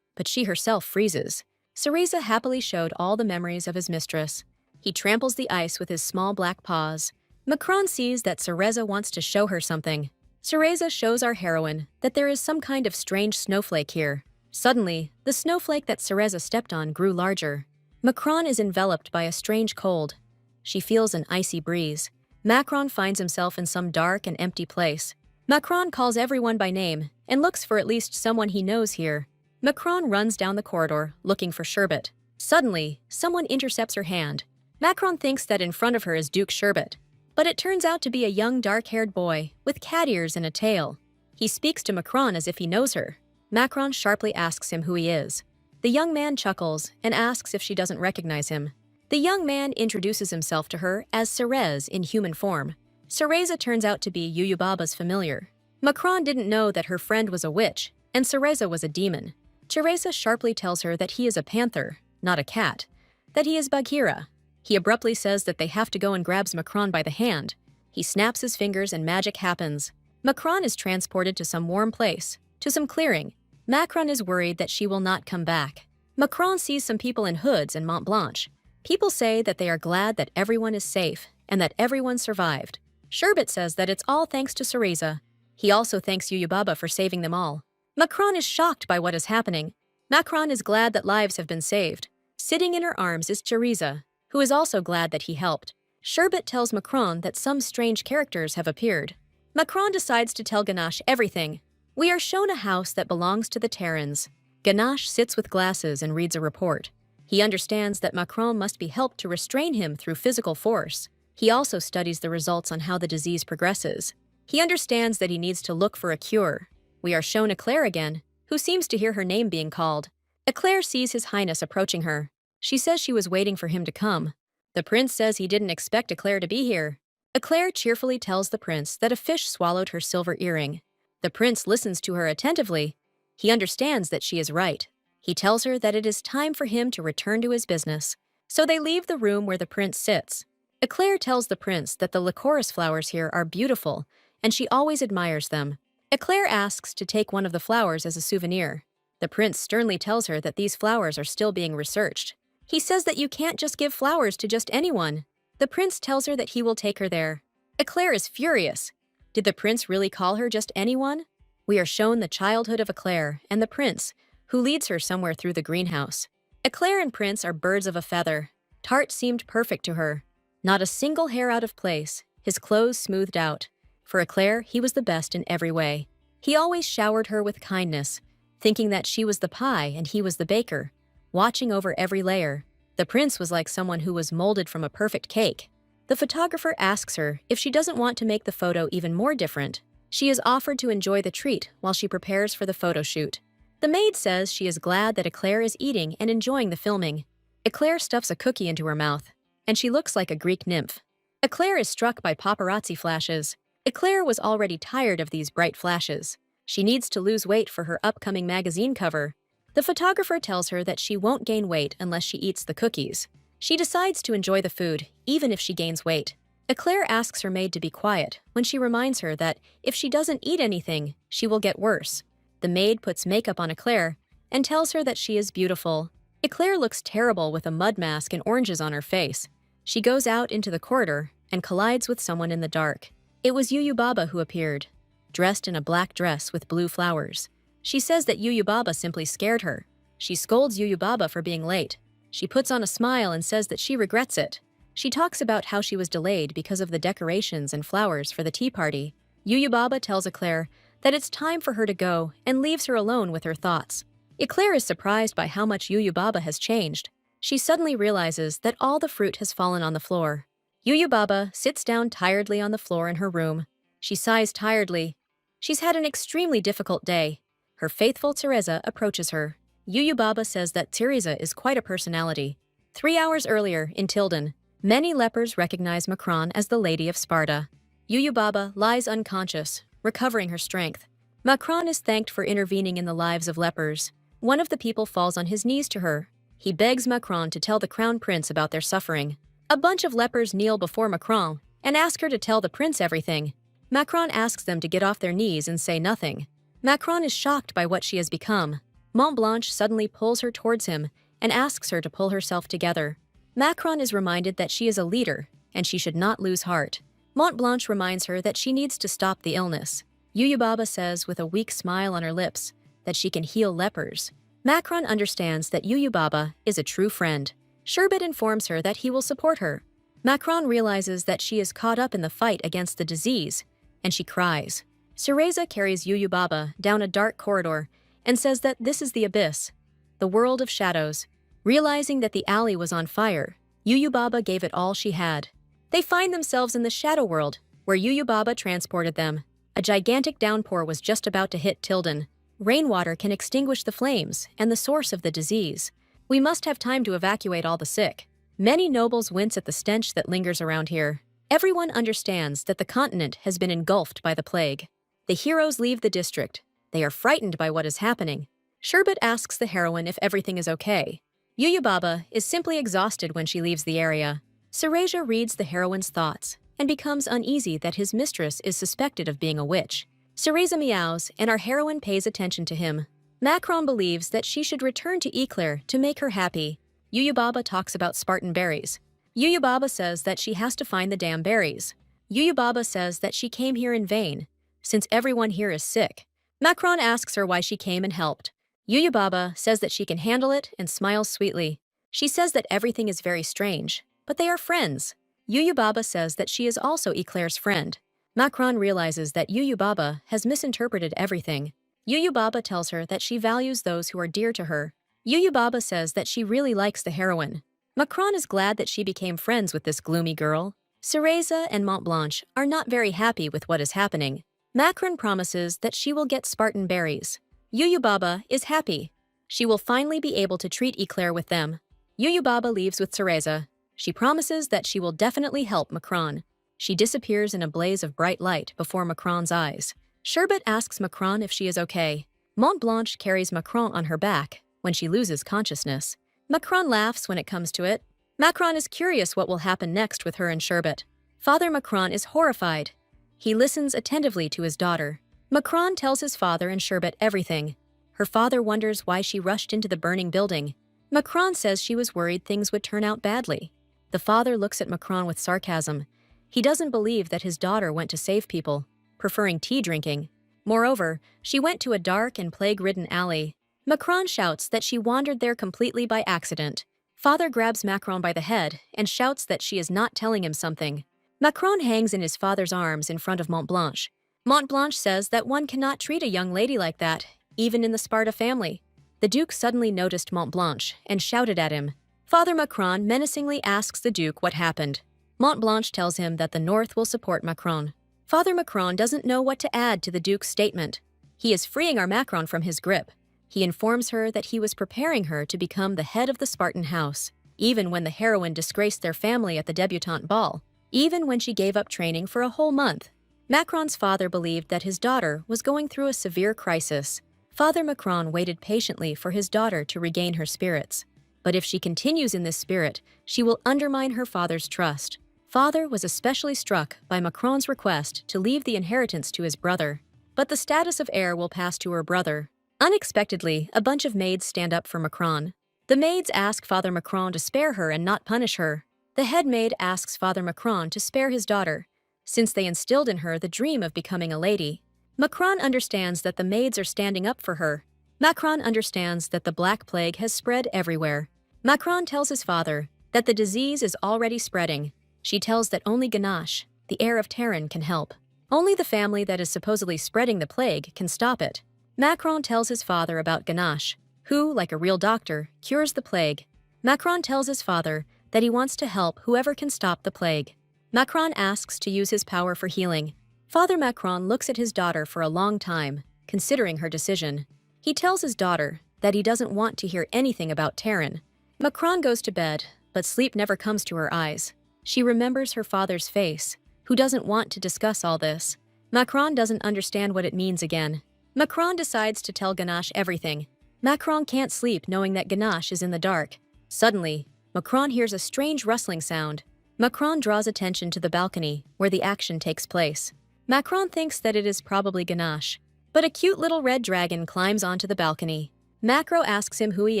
but she herself freezes. Cereza happily showed all the memories of his mistress. He tramples the ice with his small black paws. Macron sees that Cereza wants to show her something. Cereza shows our heroine that there is some kind of strange snowflake here. Suddenly, the snowflake that Cereza stepped on grew larger. Macron is enveloped by a strange cold. She feels an icy breeze. Macron finds himself in some dark and empty place. Macron calls everyone by name and looks for at least someone he knows here. Macron runs down the corridor, looking for Sherbet. Suddenly, someone intercepts her hand. Macron thinks that in front of her is Duke Sherbet, but it turns out to be a young dark-haired boy with cat ears and a tail. He speaks to Macron as if he knows her. Macron sharply asks him who he is. The young man chuckles and asks if she doesn't recognize him. The young man introduces himself to her as Cereza in human form. Cereza turns out to be Yuyubaba's familiar. Macron didn't know that her friend was a witch, and Cereza was a demon. Teresa sharply tells her that he is a panther, not a cat, that he is Bagheera. He abruptly says that they have to go and grabs Macron by the hand. He snaps his fingers and magic happens. Macron is transported to some warm place, to some clearing. Macron is worried that she will not come back. Macron sees some people in hoods in Mont Blanche. People say that they are glad that everyone is safe and that everyone survived. Sherbet says that it's all thanks to Cereza. He also thanks Yuyubaba for saving them all. Macron is shocked by what is happening. Macron is glad that lives have been saved. Sitting in her arms is Cereza, who is also glad that he helped. Sherbet tells Macron that some strange characters have appeared. Macron decides to tell Ganache everything. We are shown a house that belongs to the Terrans. Ganache sits with glasses and reads a report. He understands that Macron must be helped to restrain him through physical force. He also studies the results on how the disease progresses. He understands that he needs to look for a cure. We are shown Eclair again, who seems to hear her name being called. Eclair sees His Highness approaching her. She says she was waiting for him to come. The prince says he didn't expect Eclair to be here. Eclair cheerfully tells the prince that a fish swallowed her silver earring. The prince listens to her attentively. He understands that she is right. He tells her that it is time for him to return to his business. So they leave the room where the prince sits. Eclair tells the prince that the licorice flowers here are beautiful, and she always admires them. Eclair asks to take one of the flowers as a souvenir. The prince sternly tells her that these flowers are still being researched. He says that you can't just give flowers to just anyone. The prince tells her that he will take her there. Eclair is furious. Did the prince really call her just anyone? We are shown the childhood of Eclair and the prince, who leads her somewhere through the greenhouse. Eclair and Prince are birds of a feather. Tart seemed perfect to her. Not a single hair out of place, his clothes smoothed out. For Eclair, he was the best in every way. He always showered her with kindness, thinking that she was the pie and he was the baker, watching over every layer. The prince was like someone who was molded from a perfect cake. The photographer asks her if she doesn't want to make the photo even more different. She is offered to enjoy the treat while she prepares for the photo shoot. The maid says she is glad that Eclair is eating and enjoying the filming. Eclair stuffs a cookie into her mouth, and she looks like a Greek nymph. Eclair is struck by paparazzi flashes. Eclair was already tired of these bright flashes. She needs to lose weight for her upcoming magazine cover. The photographer tells her that she won't gain weight unless she eats the cookies. She decides to enjoy the food, even if she gains weight. Eclair asks her maid to be quiet when she reminds her that if she doesn't eat anything, she will get worse. The maid puts makeup on Eclair and tells her that she is beautiful. Eclair looks terrible with a mud mask and oranges on her face. She goes out into the corridor and collides with someone in the dark. It was Yuyubaba who appeared, dressed in a black dress with blue flowers. She says that Yuyubaba simply scared her. She scolds Yuyubaba for being late. She puts on a smile and says that she regrets it. She talks about how she was delayed because of the decorations and flowers for the tea party. Yuyubaba tells Eclair that it's time for her to go and leaves her alone with her thoughts. Eclair is surprised by how much Yuyubaba has changed. She suddenly realizes that all the fruit has fallen on the floor. Yuyubaba sits down tiredly on the floor in her room. She sighs tiredly. She's had an extremely difficult day. Her faithful Teresa approaches her. Yuyubaba says that Teresa is quite a personality. 3 hours earlier, in Tilden, many lepers recognize Macron as the Lady of Sparta. Yuyubaba lies unconscious, recovering her strength. Macron is thanked for intervening in the lives of lepers. One of the people falls on his knees to her. He begs Macron to tell the crown prince about their suffering. A bunch of lepers kneel before Macron and ask her to tell the prince everything. Macron asks them to get off their knees and say nothing. Macron is shocked by what she has become. Mont Blanche suddenly pulls her towards him and asks her to pull herself together. Macron is reminded that she is a leader and she should not lose heart. Mont Blanche reminds her that she needs to stop the illness. Yuyubaba says with a weak smile on her lips that she can heal lepers. Macron understands that Yuyubaba is a true friend. Sherbet informs her that he will support her. Macron realizes that she is caught up in the fight against the disease, and she cries. Cereza carries Yuyubaba down a dark corridor and says that this is the abyss, the world of shadows. Realizing that the alley was on fire, Yuyubaba gave it all she had. They find themselves in the shadow world, where Yuyubaba transported them. A gigantic downpour was just about to hit Tilden. Rainwater can extinguish the flames and the source of the disease. We must have time to evacuate all the sick. Many nobles wince at the stench that lingers around here. Everyone understands that the continent has been engulfed by the plague. The heroes leave the district. They are frightened by what is happening. Sherbet asks the heroine if everything is okay. Yuyubaba is simply exhausted when she leaves the area. Sarasia reads the heroine's thoughts and becomes uneasy that his mistress is suspected of being a witch. Sarasia meows and our heroine pays attention to him. Macron believes that she should return to Eclair to make her happy. Yuyubaba talks about Spartan berries. Yuyubaba says that she has to find the damn berries. Yuyubaba says that she came here in vain, since everyone here is sick. Macron asks her why she came and helped. Yuyubaba says that she can handle it and smiles sweetly. She says that everything is very strange, but they are friends. Yuyubaba says that she is also Eclair's friend. Macron realizes that Yuyubaba has misinterpreted everything. Yuyubaba tells her that she values those who are dear to her. Yuyubaba says that she really likes the heroine. Macron is glad that she became friends with this gloomy girl. Cereza and Montblanche are not very happy with what is happening. Macron promises that she will get Spartan berries. Yuyubaba is happy. She will finally be able to treat Eclair with them. Yuyubaba leaves with Cereza. She promises that she will definitely help Macron. She disappears in a blaze of bright light before Macron's eyes. Sherbet asks Macron if she is okay. Montblanche carries Macron on her back when she loses consciousness. Macron laughs when it comes to it. Macron is curious what will happen next with her and Sherbet. Father Macron is horrified. He listens attentively to his daughter. Macron tells his father and Sherbet everything. Her father wonders why she rushed into the burning building. Macron says she was worried things would turn out badly. The father looks at Macron with sarcasm. He doesn't believe that his daughter went to save people, preferring tea drinking. Moreover, she went to a dark and plague-ridden alley. Macron shouts that she wandered there completely by accident. Father grabs Macron by the head and shouts that she is not telling him something. Macron hangs in his father's arms in front of Montblanche. Montblanche says that one cannot treat a young lady like that, even in the Sparta family. The Duke suddenly noticed Montblanche and shouted at him. Father Macron menacingly asks the Duke what happened. Montblanche tells him that the North will support Macron. Father Macron doesn't know what to add to the Duke's statement. He is freeing our Macron from his grip. He informs her that he was preparing her to become the head of the Spartan house, even when the heroine disgraced their family at the debutante ball, even when she gave up training for a whole month. Macron's father believed that his daughter was going through a severe crisis. Father Macron waited patiently for his daughter to regain her spirits. But if she continues in this spirit, she will undermine her father's trust. Father was especially struck by Macron's request to leave the inheritance to his brother. But the status of heir will pass to her brother. Unexpectedly, a bunch of maids stand up for Macron. The maids ask Father Macron to spare her and not punish her. The head maid asks Father Macron to spare his daughter, since they instilled in her the dream of becoming a lady. Macron understands that the maids are standing up for her. Macron understands that the Black Plague has spread everywhere. Macron tells his father that the disease is already spreading. She tells that only Ganache, the heir of Terran, can help. Only the family that is supposedly spreading the plague can stop it. Macron tells his father about Ganache, who, like a real doctor, cures the plague. Macron tells his father that he wants to help whoever can stop the plague. Macron asks to use his power for healing. Father Macron looks at his daughter for a long time, considering her decision. He tells his daughter that he doesn't want to hear anything about Terran. Macron goes to bed, but sleep never comes to her eyes. She remembers her father's face, who doesn't want to discuss all this. Macron doesn't understand what it means again. Macron decides to tell Ganache everything. Macron can't sleep knowing that Ganache is in the dark. Suddenly, Macron hears a strange rustling sound. Macron draws attention to the balcony, where the action takes place. Macron thinks that it is probably Ganache, but a cute little red dragon climbs onto the balcony. Macro asks him who he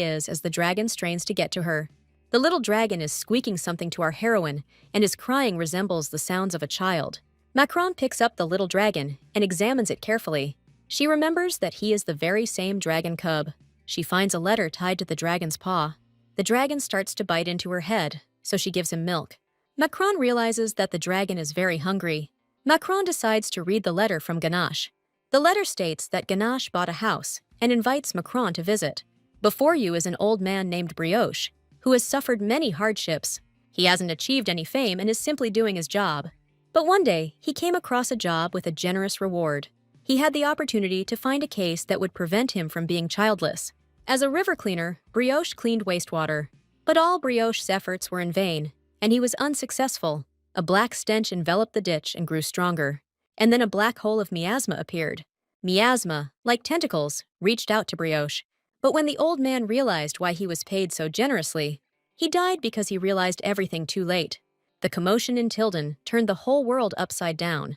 is as the dragon strains to get to her. The little dragon is squeaking something to our heroine, and his crying resembles the sounds of a child. Macron picks up the little dragon and examines it carefully. She remembers that he is the very same dragon cub. She finds a letter tied to the dragon's paw. The dragon starts to bite into her head, so she gives him milk. Macron realizes that the dragon is very hungry. Macron decides to read the letter from Ganache. The letter states that Ganache bought a house and invites Macron to visit. Before you is an old man named Brioche, who has suffered many hardships. He hasn't achieved any fame and is simply doing his job. But one day, he came across a job with a generous reward. He had the opportunity to find a case that would prevent him from being childless. As a river cleaner, Brioche cleaned wastewater. But all Brioche's efforts were in vain, and he was unsuccessful. A black stench enveloped the ditch and grew stronger. And then a black hole of miasma appeared. Miasma, like tentacles, reached out to Brioche. But when the old man realized why he was paid so generously, he died because he realized everything too late. The commotion in Tilden turned the whole world upside down.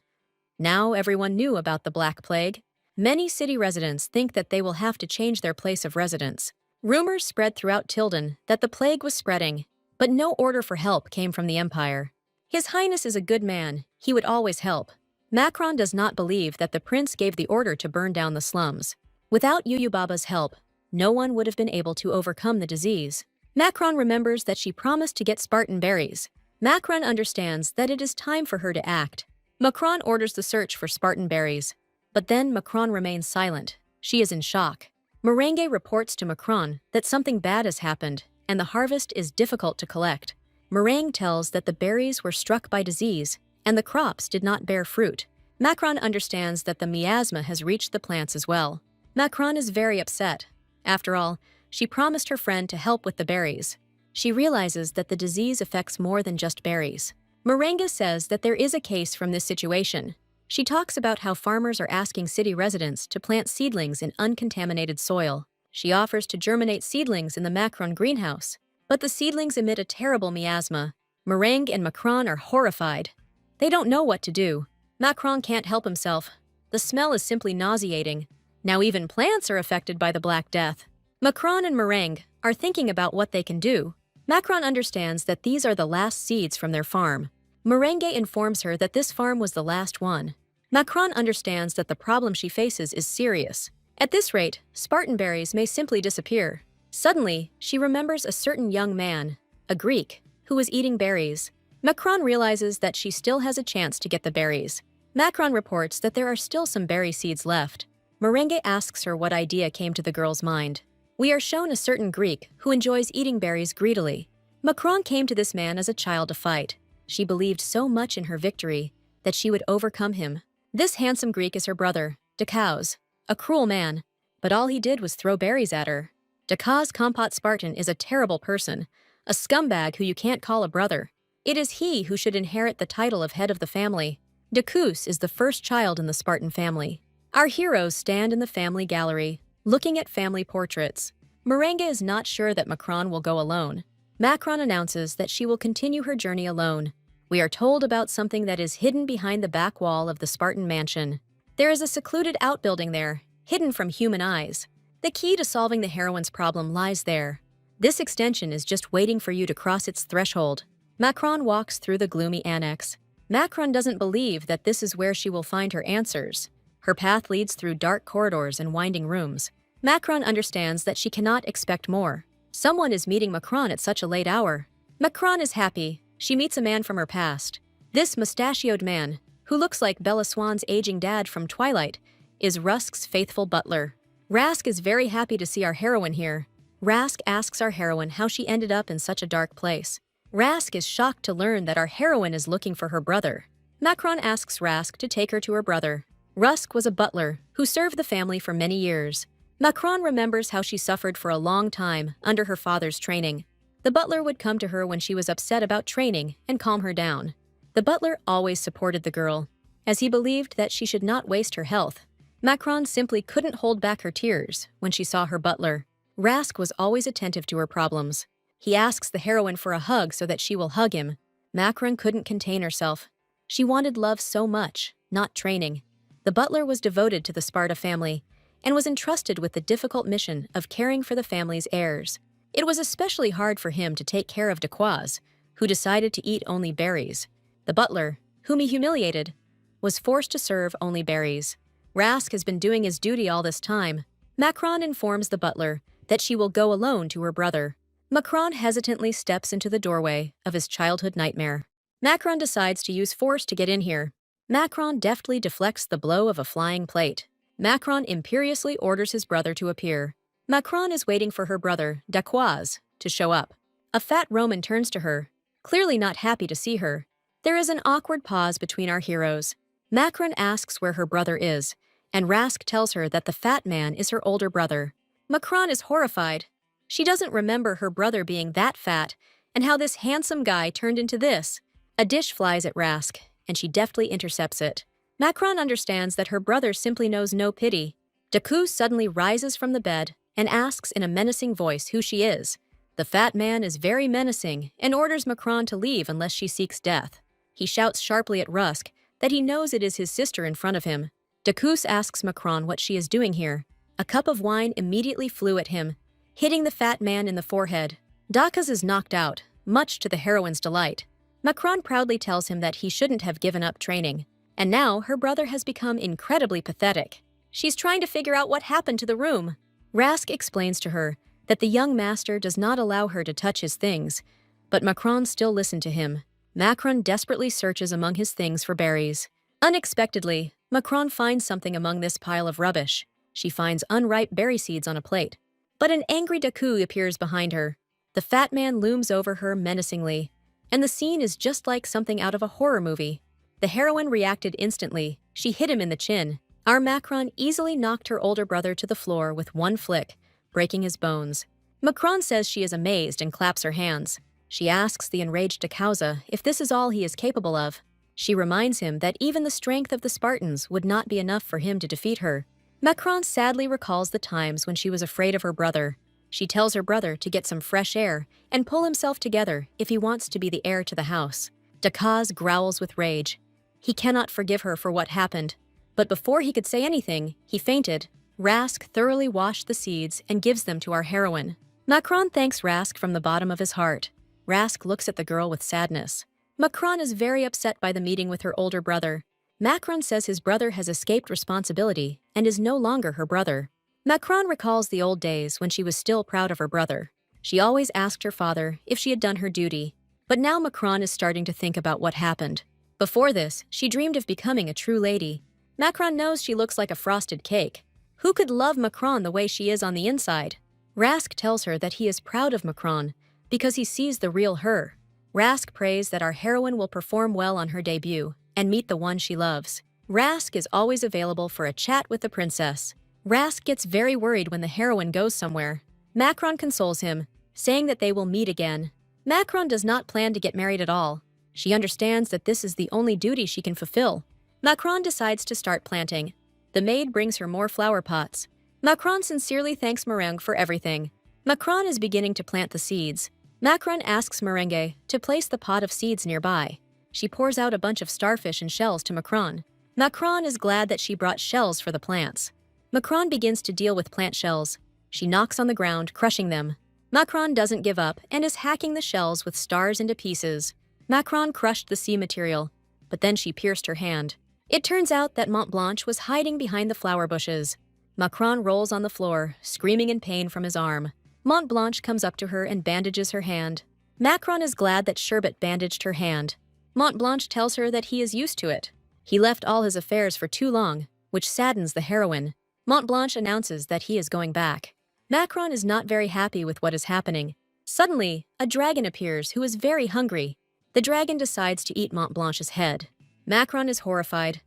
Now everyone knew about the Black Plague. Many city residents think that they will have to change their place of residence. Rumors spread throughout Tilden that the plague was spreading, but no order for help came from the empire. His Highness is a good man, he would always help. Macron does not believe that the prince gave the order to burn down the slums. Without Yuyubaba's help, no one would have been able to overcome the disease. Macron remembers that she promised to get Spartan berries. Macron understands that it is time for her to act. Macron orders the search for Spartan berries. But then Macron remains silent. She is in shock. Merengue reports to Macron that something bad has happened and the harvest is difficult to collect. Merengue tells that the berries were struck by disease and the crops did not bear fruit. Macron understands that the miasma has reached the plants as well. Macron is very upset. After all, she promised her friend to help with the berries. She realizes that the disease affects more than just berries. Merengue says that there is a case from this situation. She talks about how farmers are asking city residents to plant seedlings in uncontaminated soil. She offers to germinate seedlings in the Macron greenhouse, but the seedlings emit a terrible miasma. Merengue and Macron are horrified. They don't know what to do. Macron can't help himself. The smell is simply nauseating. Now even plants are affected by the Black Death. Macron and Merengue are thinking about what they can do. Macron understands that these are the last seeds from their farm. Merengue informs her that this farm was the last one. Macron understands that the problem she faces is serious. At this rate, Spartan berries may simply disappear. Suddenly, she remembers a certain young man, a Greek, who was eating berries. Macron realizes that she still has a chance to get the berries. Macron reports that there are still some berry seeds left. Merengue asks her what idea came to the girl's mind. We are shown a certain Greek who enjoys eating berries greedily. Macron came to this man as a child to fight. She believed so much in her victory that she would overcome him. This handsome Greek is her brother, Decaux, a cruel man, but all he did was throw berries at her. Decaux Compat Spartan is a terrible person, a scumbag who you can't call a brother. It is he who should inherit the title of head of the family. Decaux is the first child in the Spartan family. Our heroes stand in the family gallery, looking at family portraits. Merengue is not sure that Macron will go alone. Macron announces that she will continue her journey alone. We are told about something that is hidden behind the back wall of the Spartan mansion. There is a secluded outbuilding there, hidden from human eyes. The key to solving the heroine's problem lies there. This extension is just waiting for you to cross its threshold. Macron walks through the gloomy annex. Macron doesn't believe that this is where she will find her answers. Her path leads through dark corridors and winding rooms. Macron understands that she cannot expect more. Someone is meeting Macron at such a late hour. Macron is happy. She meets a man from her past. This mustachioed man, who looks like Bella Swan's aging dad from Twilight, is Rusk's faithful butler. Rask is very happy to see our heroine here. Rask asks our heroine how she ended up in such a dark place. Rask is shocked to learn that our heroine is looking for her brother. Macron asks Rask to take her to her brother. Rusk was a butler who served the family for many years. Macron remembers how she suffered for a long time under her father's training. The butler would come to her when she was upset about training and calm her down. The butler always supported the girl, as he believed that she should not waste her health. Macron simply couldn't hold back her tears when she saw her butler. Rask was always attentive to her problems. He asks the heroine for a hug so that she will hug him. Macron couldn't contain herself. She wanted love so much, not training. The butler was devoted to the Sparta family and was entrusted with the difficult mission of caring for the family's heirs. It was especially hard for him to take care of Decaux, who decided to eat only berries. The butler, whom he humiliated, was forced to serve only berries. Rask has been doing his duty all this time. Macron informs the butler that she will go alone to her brother. Macron hesitantly steps into the doorway of his childhood nightmare. Macron decides to use force to get in here. Macron deftly deflects the blow of a flying plate. Macron imperiously orders his brother to appear. Macron is waiting for her brother, Decaux, to show up. A fat Roman turns to her, clearly not happy to see her. There is an awkward pause between our heroes. Macron asks where her brother is, and Rask tells her that the fat man is her older brother. Macron is horrified. She doesn't remember her brother being that fat, and how this handsome guy turned into this. A dish flies at Rask, and she deftly intercepts it. Macron understands that her brother simply knows no pity. Decaux suddenly rises from the bed and asks in a menacing voice who she is. The fat man is very menacing and orders Macron to leave unless she seeks death. He shouts sharply at Rusk that he knows it is his sister in front of him. Dacus asks Macron what she is doing here. A cup of wine immediately flew at him, hitting the fat man in the forehead. Dacus is knocked out, much to the heroine's delight. Macron proudly tells him that he shouldn't have given up training, and now her brother has become incredibly pathetic. She's trying to figure out what happened to the room. Rask explains to her that the young master does not allow her to touch his things, but Macron still listened to him. Macron desperately searches among his things for berries. Unexpectedly, Macron finds something among this pile of rubbish. She finds unripe berry seeds on a plate. But an angry Dacus appears behind her. The fat man looms over her menacingly, and the scene is just like something out of a horror movie. The heroine reacted instantly. She hit him in the chin. Our Macron easily knocked her older brother to the floor with one flick, breaking his bones. Macron says she is amazed and claps her hands. She asks the enraged Dacausa if this is all he is capable of. She reminds him that even the strength of the Spartans would not be enough for him to defeat her. Macron sadly recalls the times when she was afraid of her brother. She tells her brother to get some fresh air and pull himself together if he wants to be the heir to the house. Dacausa growls with rage. He cannot forgive her for what happened. But before he could say anything, he fainted. Rask thoroughly washed the seeds and gives them to our heroine. Macron thanks Rask from the bottom of his heart. Rask looks at the girl with sadness. Macron is very upset by the meeting with her older brother. Macron says his brother has escaped responsibility and is no longer her brother. Macron recalls the old days when she was still proud of her brother. She always asked her father if she had done her duty. But now Macron is starting to think about what happened. Before this, she dreamed of becoming a true lady. Macron knows she looks like a frosted cake. Who could love Macron the way she is on the inside? Rask tells her that he is proud of Macron because he sees the real her. Rask prays that our heroine will perform well on her debut and meet the one she loves. Rask is always available for a chat with the princess. Rask gets very worried when the heroine goes somewhere. Macron consoles him, saying that they will meet again. Macron does not plan to get married at all. She understands that this is the only duty she can fulfill. Macron decides to start planting. The maid brings her more flower pots. Macron sincerely thanks Meringue for everything. Macron is beginning to plant the seeds. Macron asks Meringue to place the pot of seeds nearby. She pours out a bunch of starfish and shells to Macron. Macron is glad that she brought shells for the plants. Macron begins to deal with plant shells. She knocks on the ground, crushing them. Macron doesn't give up and is hacking the shells with stars into pieces. Macron crushed the sea material, but then she pierced her hand. It turns out that Mont Blanche was hiding behind the flower bushes. Macron rolls on the floor, screaming in pain from his arm. Mont Blanche comes up to her and bandages her hand. Macron is glad that Sherbet bandaged her hand. Mont Blanche tells her that he is used to it. He left all his affairs for too long, which saddens the heroine. Mont Blanche announces that he is going back. Macron is not very happy with what is happening. Suddenly, a dragon appears who is very hungry. The dragon decides to eat Mont Blanche's head. Macron is horrified.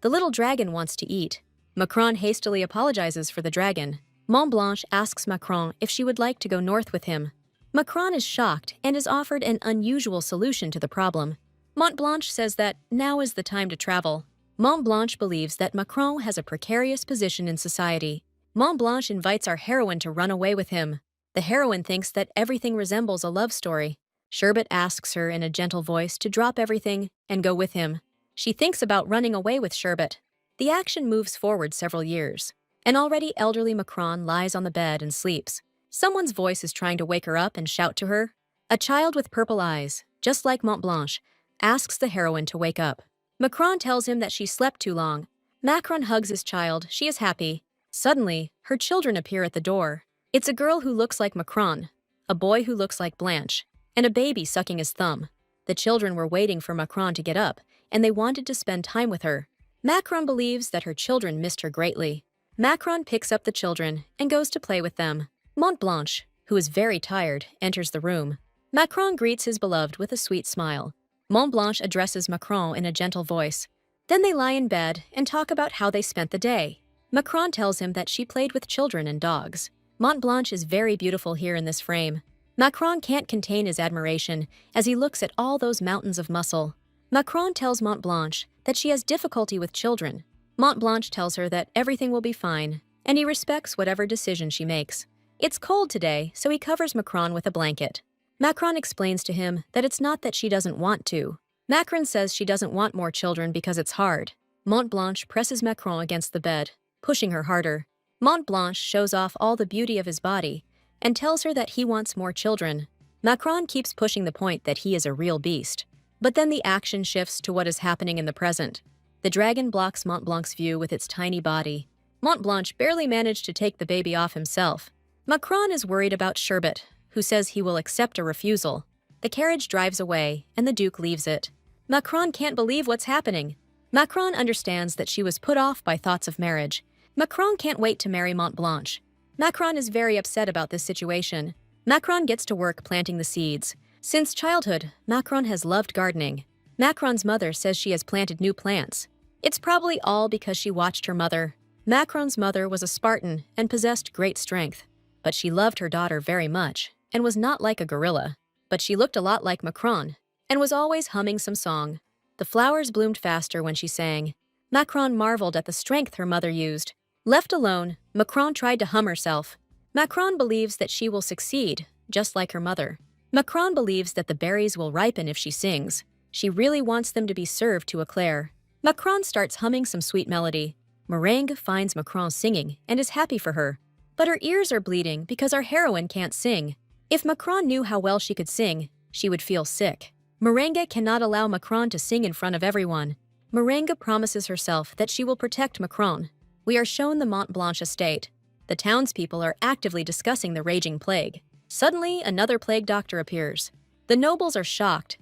The little dragon wants to eat. Macron hastily apologizes for the dragon. Mont Blanche asks Macron if she would like to go north with him. Macron is shocked and is offered an unusual solution to the problem. Mont Blanche says that now is the time to travel. Mont Blanche believes that Macron has a precarious position in society. Mont Blanche invites our heroine to run away with him. The heroine thinks that everything resembles a love story. Sherbet asks her in a gentle voice to drop everything and go with him. She thinks about running away with Sherbet. The action moves forward several years. An already elderly Macron lies on the bed and sleeps. Someone's voice is trying to wake her up and shout to her. A child with purple eyes, just like Mont Blanche, asks the heroine to wake up. Macron tells him that she slept too long. Macron hugs his child. She is happy. Suddenly, her children appear at the door. It's a girl who looks like Macron, a boy who looks like Blanche, and a baby sucking his thumb. The children were waiting for Macron to get up, and they wanted to spend time with her. Macron believes that her children missed her greatly. Macron picks up the children and goes to play with them. Mont Blanche, who is very tired, enters the room. Macron greets his beloved with a sweet smile. Mont Blanche addresses Macron in a gentle voice. Then they lie in bed and talk about how they spent the day. Macron tells him that she played with children and dogs. Mont Blanche is very beautiful here in this frame. Macron can't contain his admiration as he looks at all those mountains of muscle. Macron tells Mont Blanche that she has difficulty with children. Mont Blanche tells her that everything will be fine, and he respects whatever decision she makes. It's cold today, so he covers Macron with a blanket. Macron explains to him that it's not that she doesn't want to. Macron says she doesn't want more children because it's hard. Montblanche presses Macron against the bed, pushing her harder. Montblanche shows off all the beauty of his body and tells her that he wants more children. Macron keeps pushing the point that he is a real beast. But then the action shifts to what is happening in the present. The dragon blocks Montblanche's view with its tiny body. Montblanche barely managed to take the baby off himself. Macron is worried about Sherbet, who says he will accept a refusal. The carriage drives away, and the Duke leaves it. Macron can't believe what's happening. Macron understands that she was put off by thoughts of marriage. Macron can't wait to marry Montblanche. Macron is very upset about this situation. Macron gets to work planting the seeds. Since childhood, Macron has loved gardening. Macron's mother says she has planted new plants. It's probably all because she watched her mother. Macron's mother was a Spartan and possessed great strength. But she loved her daughter very much and was not like a gorilla. But she looked a lot like Macron and was always humming some song. The flowers bloomed faster when she sang. Macron marveled at the strength her mother used. Left alone, Macron tried to hum herself. Macron believes that she will succeed, just like her mother. Macron believes that the berries will ripen if she sings. She really wants them to be served to Eclair. Macron starts humming some sweet melody. Meringue finds Macron singing and is happy for her. But her ears are bleeding because our heroine can't sing. If Macron knew how well she could sing, she would feel sick. Meringue cannot allow Macron to sing in front of everyone. Meringue promises herself that she will protect Macron. We are shown the Montblanche estate. The townspeople are actively discussing the raging plague. Suddenly, another plague doctor appears. The nobles are shocked.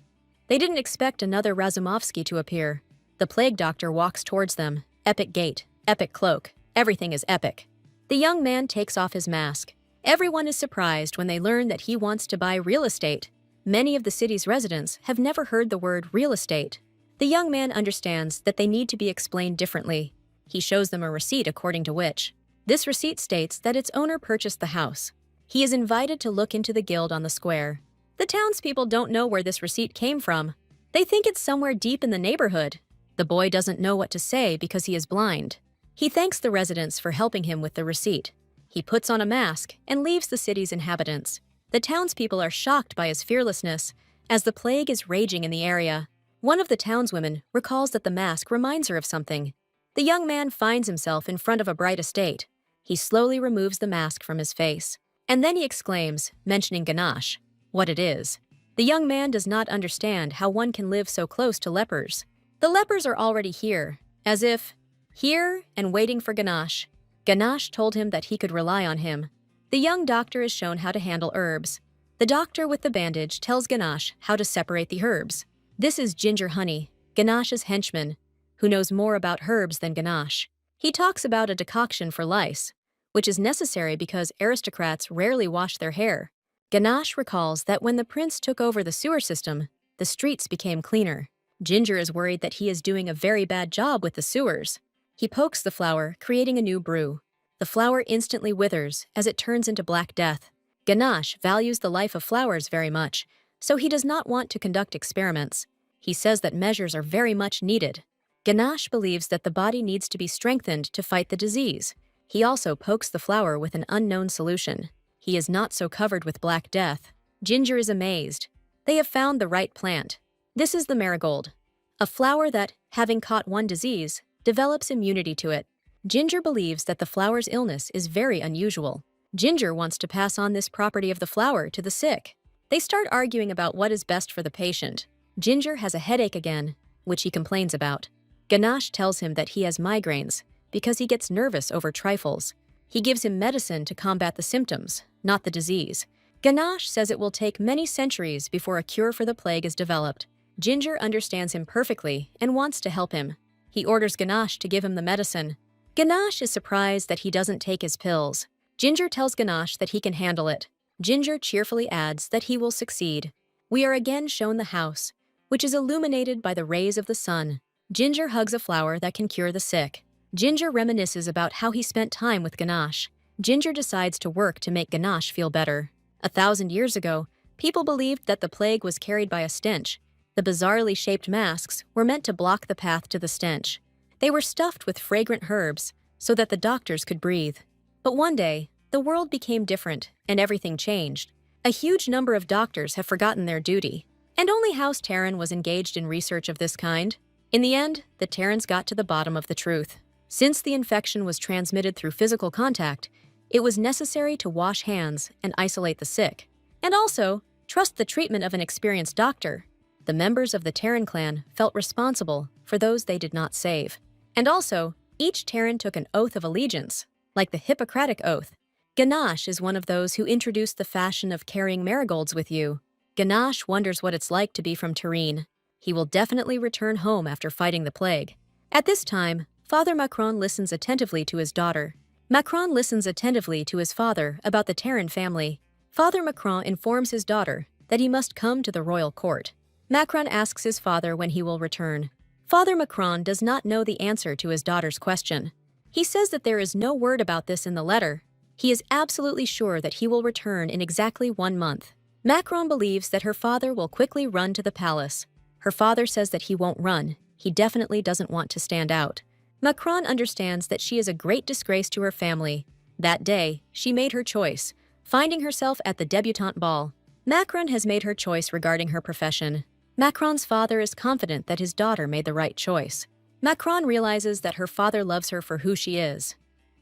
They didn't expect another Razumovsky to appear. The plague doctor walks towards them. Epic gait, epic cloak, everything is epic. The young man takes off his mask. Everyone is surprised when they learn that he wants to buy real estate. Many of the city's residents have never heard the word real estate. The young man understands that they need to be explained differently. He shows them a receipt according to which. This receipt states that its owner purchased the house. He is invited to look into the guild on the square. The townspeople don't know where this receipt came from. They think it's somewhere deep in the neighborhood. The boy doesn't know what to say because he is blind. He thanks the residents for helping him with the receipt. He puts on a mask and leaves the city's inhabitants. The townspeople are shocked by his fearlessness, as the plague is raging in the area. One of the townswomen recalls that the mask reminds her of something. The young man finds himself in front of a bright estate. He slowly removes the mask from his face. And then he exclaims, mentioning ganache, what it is. The young man does not understand how one can live so close to lepers. The lepers are already here, as if, here and waiting for ganache. Ganache told him that he could rely on him. The young doctor is shown how to handle herbs. The doctor with the bandage tells Ganache how to separate the herbs. This is Ginger Honey, Ganache's henchman, who knows more about herbs than Ganache. He talks about a decoction for lice, which is necessary because aristocrats rarely wash their hair. Ganache recalls that when the prince took over the sewer system, the streets became cleaner. Ginger is worried that he is doing a very bad job with the sewers. He pokes the flower, creating a new brew. The flower instantly withers as it turns into Black Death. Ganache values the life of flowers very much, so he does not want to conduct experiments. He says that measures are very much needed. Ganache believes that the body needs to be strengthened to fight the disease. He also pokes the flower with an unknown solution. He is not so covered with Black Death. Ginger is amazed. They have found the right plant. This is the marigold, a flower that, having caught one disease, develops immunity to it. Ginger believes that the flower's illness is very unusual. Ginger wants to pass on this property of the flower to the sick. They start arguing about what is best for the patient. Ginger has a headache again, which he complains about. Ganache tells him that he has migraines because he gets nervous over trifles. He gives him medicine to combat the symptoms, not the disease. Ganache says it will take many centuries before a cure for the plague is developed. Ginger understands him perfectly and wants to help him. He orders Ganache to give him the medicine. Ganache is surprised that he doesn't take his pills. Ginger tells Ganache that he can handle it. Ginger cheerfully adds that he will succeed. We are again shown the house, which is illuminated by the rays of the sun. Ginger hugs a flower that can cure the sick. Ginger reminisces about how he spent time with Ganache. Ginger decides to work to make Ganache feel better. 1,000 years ago, people believed that the plague was carried by a stench. The bizarrely shaped masks were meant to block the path to the stench. They were stuffed with fragrant herbs so that the doctors could breathe. But one day, the world became different and everything changed. A huge number of doctors have forgotten their duty, and only House Terran was engaged in research of this kind. In the end, the Terrans got to the bottom of the truth. Since the infection was transmitted through physical contact, it was necessary to wash hands and isolate the sick, and also trust the treatment of an experienced doctor. The members of the Terran clan felt responsible for those they did not save. And also, each Terran took an oath of allegiance, like the Hippocratic Oath. Ganesh is one of those who introduced the fashion of carrying marigolds with you. Ganesh wonders what it's like to be from Terrene. He will definitely return home after fighting the plague. At this time, Father Macron listens attentively to his daughter. Macron listens attentively to his father about the Terran family. Father Macron informs his daughter that he must come to the royal court. Macron asks his father when he will return. Father Macron does not know the answer to his daughter's question. He says that there is no word about this in the letter. He is absolutely sure that he will return in exactly 1 month. Macron believes that her father will quickly run to the palace. Her father says that he won't run. He definitely doesn't want to stand out. Macron understands that she is a great disgrace to her family. That day, she made her choice, finding herself at the debutante ball. Macron has made her choice regarding her profession. Macron's father is confident that his daughter made the right choice. Macron realizes that her father loves her for who she is.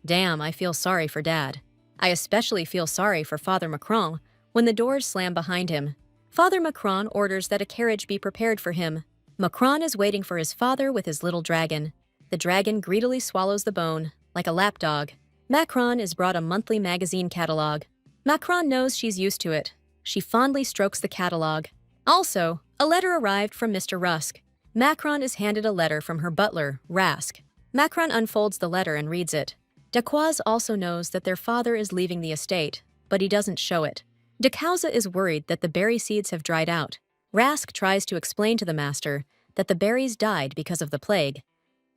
Damn, I feel sorry for Dad. I especially feel sorry for Father Macron when the doors slam behind him. Father Macron orders that a carriage be prepared for him. Macron is waiting for his father with his little dragon. The dragon greedily swallows the bone, like a lapdog. Macron is brought a monthly magazine catalog. Macron knows she's used to it. She fondly strokes the catalog. Also, a letter arrived from Mr. Rusk. Macron is handed a letter from her butler, Rask. Macron unfolds the letter and reads it. Decausse also knows that their father is leaving the estate, but he doesn't show it. Decausse is worried that the berry seeds have dried out. Rask tries to explain to the master that the berries died because of the plague,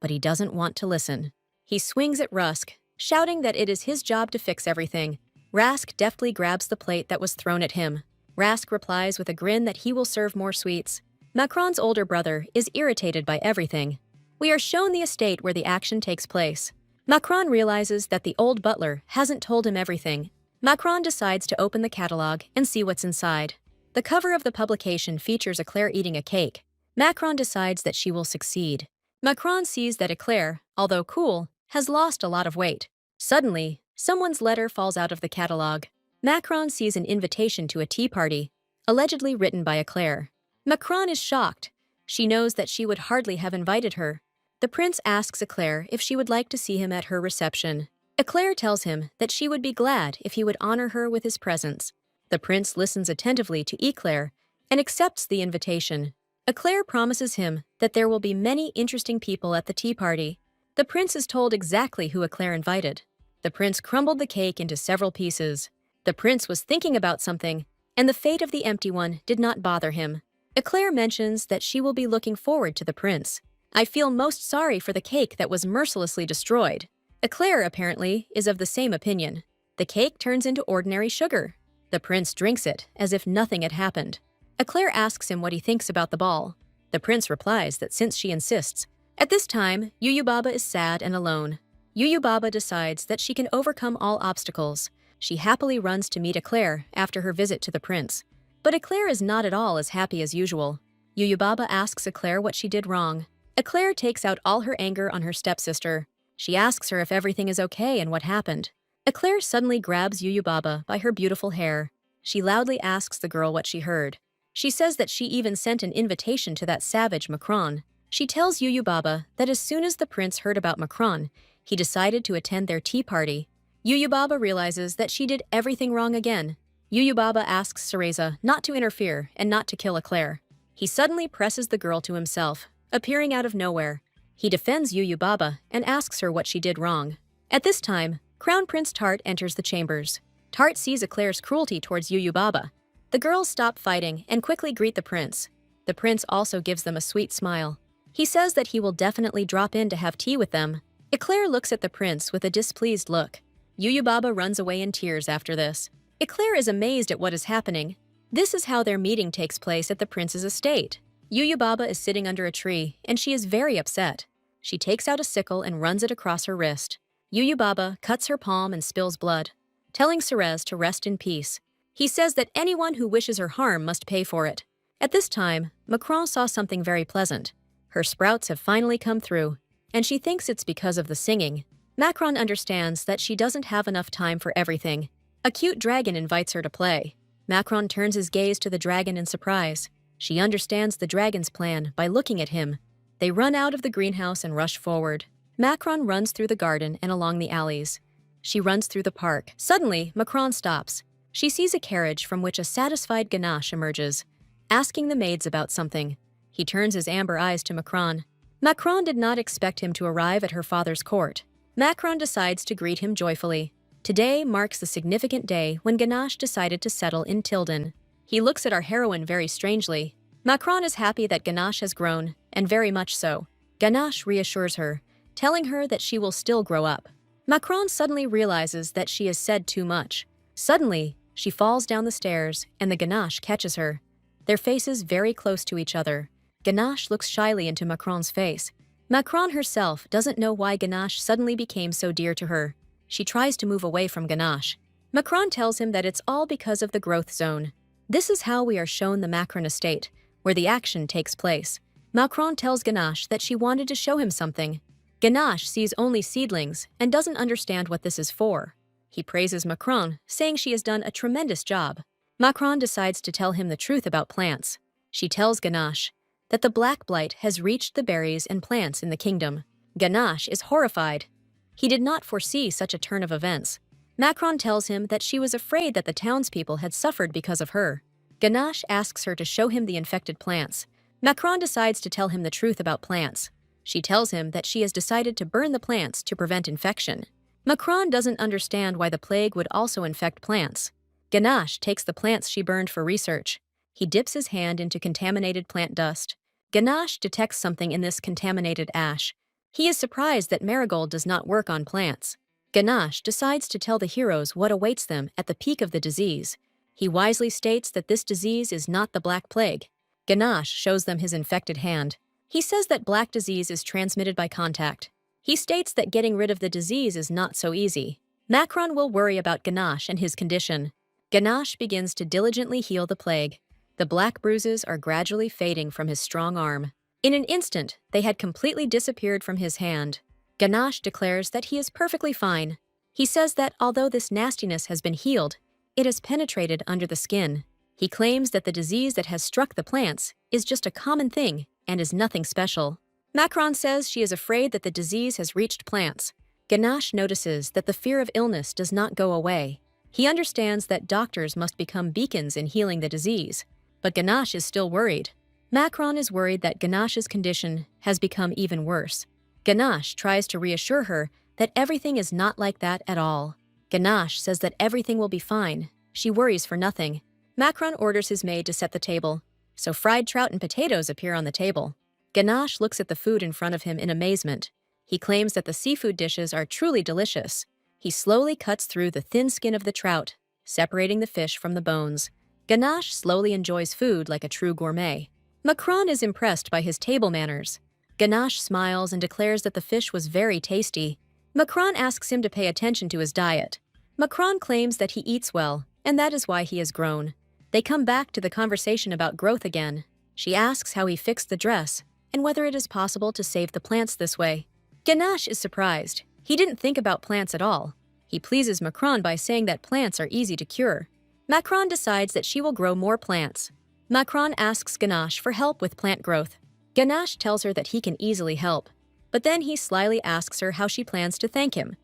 but he doesn't want to listen. He swings at Rusk, shouting that it is his job to fix everything. Rask deftly grabs the plate that was thrown at him. Rask replies with a grin that he will serve more sweets. Macron's older brother is irritated by everything. We are shown the estate where the action takes place. Macron realizes that the old butler hasn't told him everything. Macron decides to open the catalog and see what's inside. The cover of the publication features Eclair eating a cake. Macron decides that she will succeed. Macron sees that Eclair, although cool, has lost a lot of weight. Suddenly, someone's letter falls out of the catalog. Macron sees an invitation to a tea party, allegedly written by Eclair. Macron is shocked. She knows that she would hardly have invited her. The prince asks Eclair if she would like to see him at her reception. Eclair tells him that she would be glad if he would honor her with his presence. The prince listens attentively to Eclair and accepts the invitation. Eclair promises him that there will be many interesting people at the tea party. The prince is told exactly who Eclair invited. The prince crumbled the cake into several pieces. The prince was thinking about something, and the fate of the empty one did not bother him. Eclair mentions that she will be looking forward to the prince. I feel most sorry for the cake that was mercilessly destroyed. Eclair, apparently, is of the same opinion. The cake turns into ordinary sugar. The prince drinks it as if nothing had happened. Eclair asks him what he thinks about the ball. The prince replies that since she insists. At this time, Yuyu Baba is sad and alone. Yuyu Baba decides that she can overcome all obstacles. She happily runs to meet Eclair after her visit to the prince. But Eclair is not at all as happy as usual. Yuyu Baba asks Eclair what she did wrong. Eclair takes out all her anger on her stepsister. She asks her if everything is okay and what happened. Eclair suddenly grabs Yuyu Baba by her beautiful hair. She loudly asks the girl what she heard. She says that she even sent an invitation to that savage Macron. She tells Yuyu Baba that as soon as the prince heard about Macron, he decided to attend their tea party. Yuyu Baba realizes that she did everything wrong again. Yuyu Baba asks Cereza not to interfere and not to kill Eclair. He suddenly presses the girl to himself, appearing out of nowhere. He defends Yuyu Baba and asks her what she did wrong. At this time, Crown Prince Tart enters the chambers. Tart sees Eclair's cruelty towards Yuyu Baba. The girls stop fighting and quickly greet the prince. The prince also gives them a sweet smile. He says that he will definitely drop in to have tea with them. Eclair looks at the prince with a displeased look. Yuyu Baba runs away in tears after this. Eclair is amazed at what is happening. This is how their meeting takes place at the prince's estate. Yuyu Baba is sitting under a tree, and she is very upset. She takes out a sickle and runs it across her wrist. Yuyu Baba cuts her palm and spills blood. telling Ceres to rest in peace. He says that anyone who wishes her harm must pay for it. At this time, Macron saw something very pleasant. Her sprouts have finally come through, and she thinks it's because of the singing. Macron understands that she doesn't have enough time for everything. A cute dragon invites her to play. Macron turns his gaze to the dragon in surprise. She understands the dragon's plan by looking at him. They run out of the greenhouse and rush forward. Macron runs through the garden and along the alleys. She runs through the park. Suddenly, Macron stops. She sees a carriage from which a satisfied Ganache emerges, asking the maids about something. He turns his amber eyes to Macron. Macron did not expect him to arrive at her father's court. Macron decides to greet him joyfully. Today marks the significant day when Ganache decided to settle in Tilden. He looks at our heroine very strangely. Macron is happy that Ganache has grown, and very much so. Ganache reassures her, telling her that she will still grow up. Macron suddenly realizes that she has said too much. Suddenly, she falls down the stairs, and the Ganache catches her. Their faces very close to each other. Ganache looks shyly into Macron's face. Macron herself doesn't know why Ganache suddenly became so dear to her. She tries to move away from Ganache. Macron tells him that it's all because of the growth zone. This is how we are shown the Macron estate, where the action takes place. Macron tells Ganache that she wanted to show him something. Ganache sees only seedlings and doesn't understand what this is for. He praises Macron, saying she has done a tremendous job. Macron decides to tell him the truth about plants. She tells Ganache that the black blight has reached the berries and plants in the kingdom. Ganache is horrified. He did not foresee such a turn of events. Macron tells him that she was afraid that the townspeople had suffered because of her. Ganache asks her to show him the infected plants. Macron decides to tell him the truth about plants. She tells him that she has decided to burn the plants to prevent infection. Macron doesn't understand why the plague would also infect plants. Ganache takes the plants she burned for research. He dips his hand into contaminated plant dust. Ganache detects something in this contaminated ash. He is surprised that marigold does not work on plants. Ganache decides to tell the heroes what awaits them at the peak of the disease. He wisely states that this disease is not the Black Plague. Ganache shows them his infected hand. He says that black disease is transmitted by contact. He states that getting rid of the disease is not so easy. Macron will worry about Ganache and his condition. Ganache begins to diligently heal the plague. The black bruises are gradually fading from his strong arm. In an instant, they had completely disappeared from his hand. Ganache declares that he is perfectly fine. He says that although this nastiness has been healed, it has penetrated under the skin. He claims that the disease that has struck the plants is just a common thing and is nothing special. Macron says she is afraid that the disease has reached plants. Ganache notices that the fear of illness does not go away. He understands that doctors must become beacons in healing the disease, but Ganache is still worried. Macron is worried that Ganache's condition has become even worse. Ganache tries to reassure her that everything is not like that at all. Ganache says that everything will be fine. She worries for nothing. Macron orders his maid to set the table, so fried trout and potatoes appear on the table. Ganache looks at the food in front of him in amazement. He claims that the seafood dishes are truly delicious. He slowly cuts through the thin skin of the trout, separating the fish from the bones. Ganache slowly enjoys food like a true gourmet. Macron is impressed by his table manners. Ganache smiles and declares that the fish was very tasty. Macron asks him to pay attention to his diet. Macron claims that he eats well, and that is why he has grown. They come back to the conversation about growth again. She asks how he fixed the dress, and whether it is possible to save the plants this way. Ganache is surprised. He didn't think about plants at all. He pleases Macron by saying that plants are easy to cure. Macron decides that she will grow more plants. Macron asks Ganache for help with plant growth. Ganache tells her that he can easily help, but then he slyly asks her how she plans to thank him.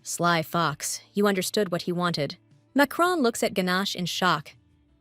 Sly fox, you understood what he wanted. Macron looks at Ganache in shock.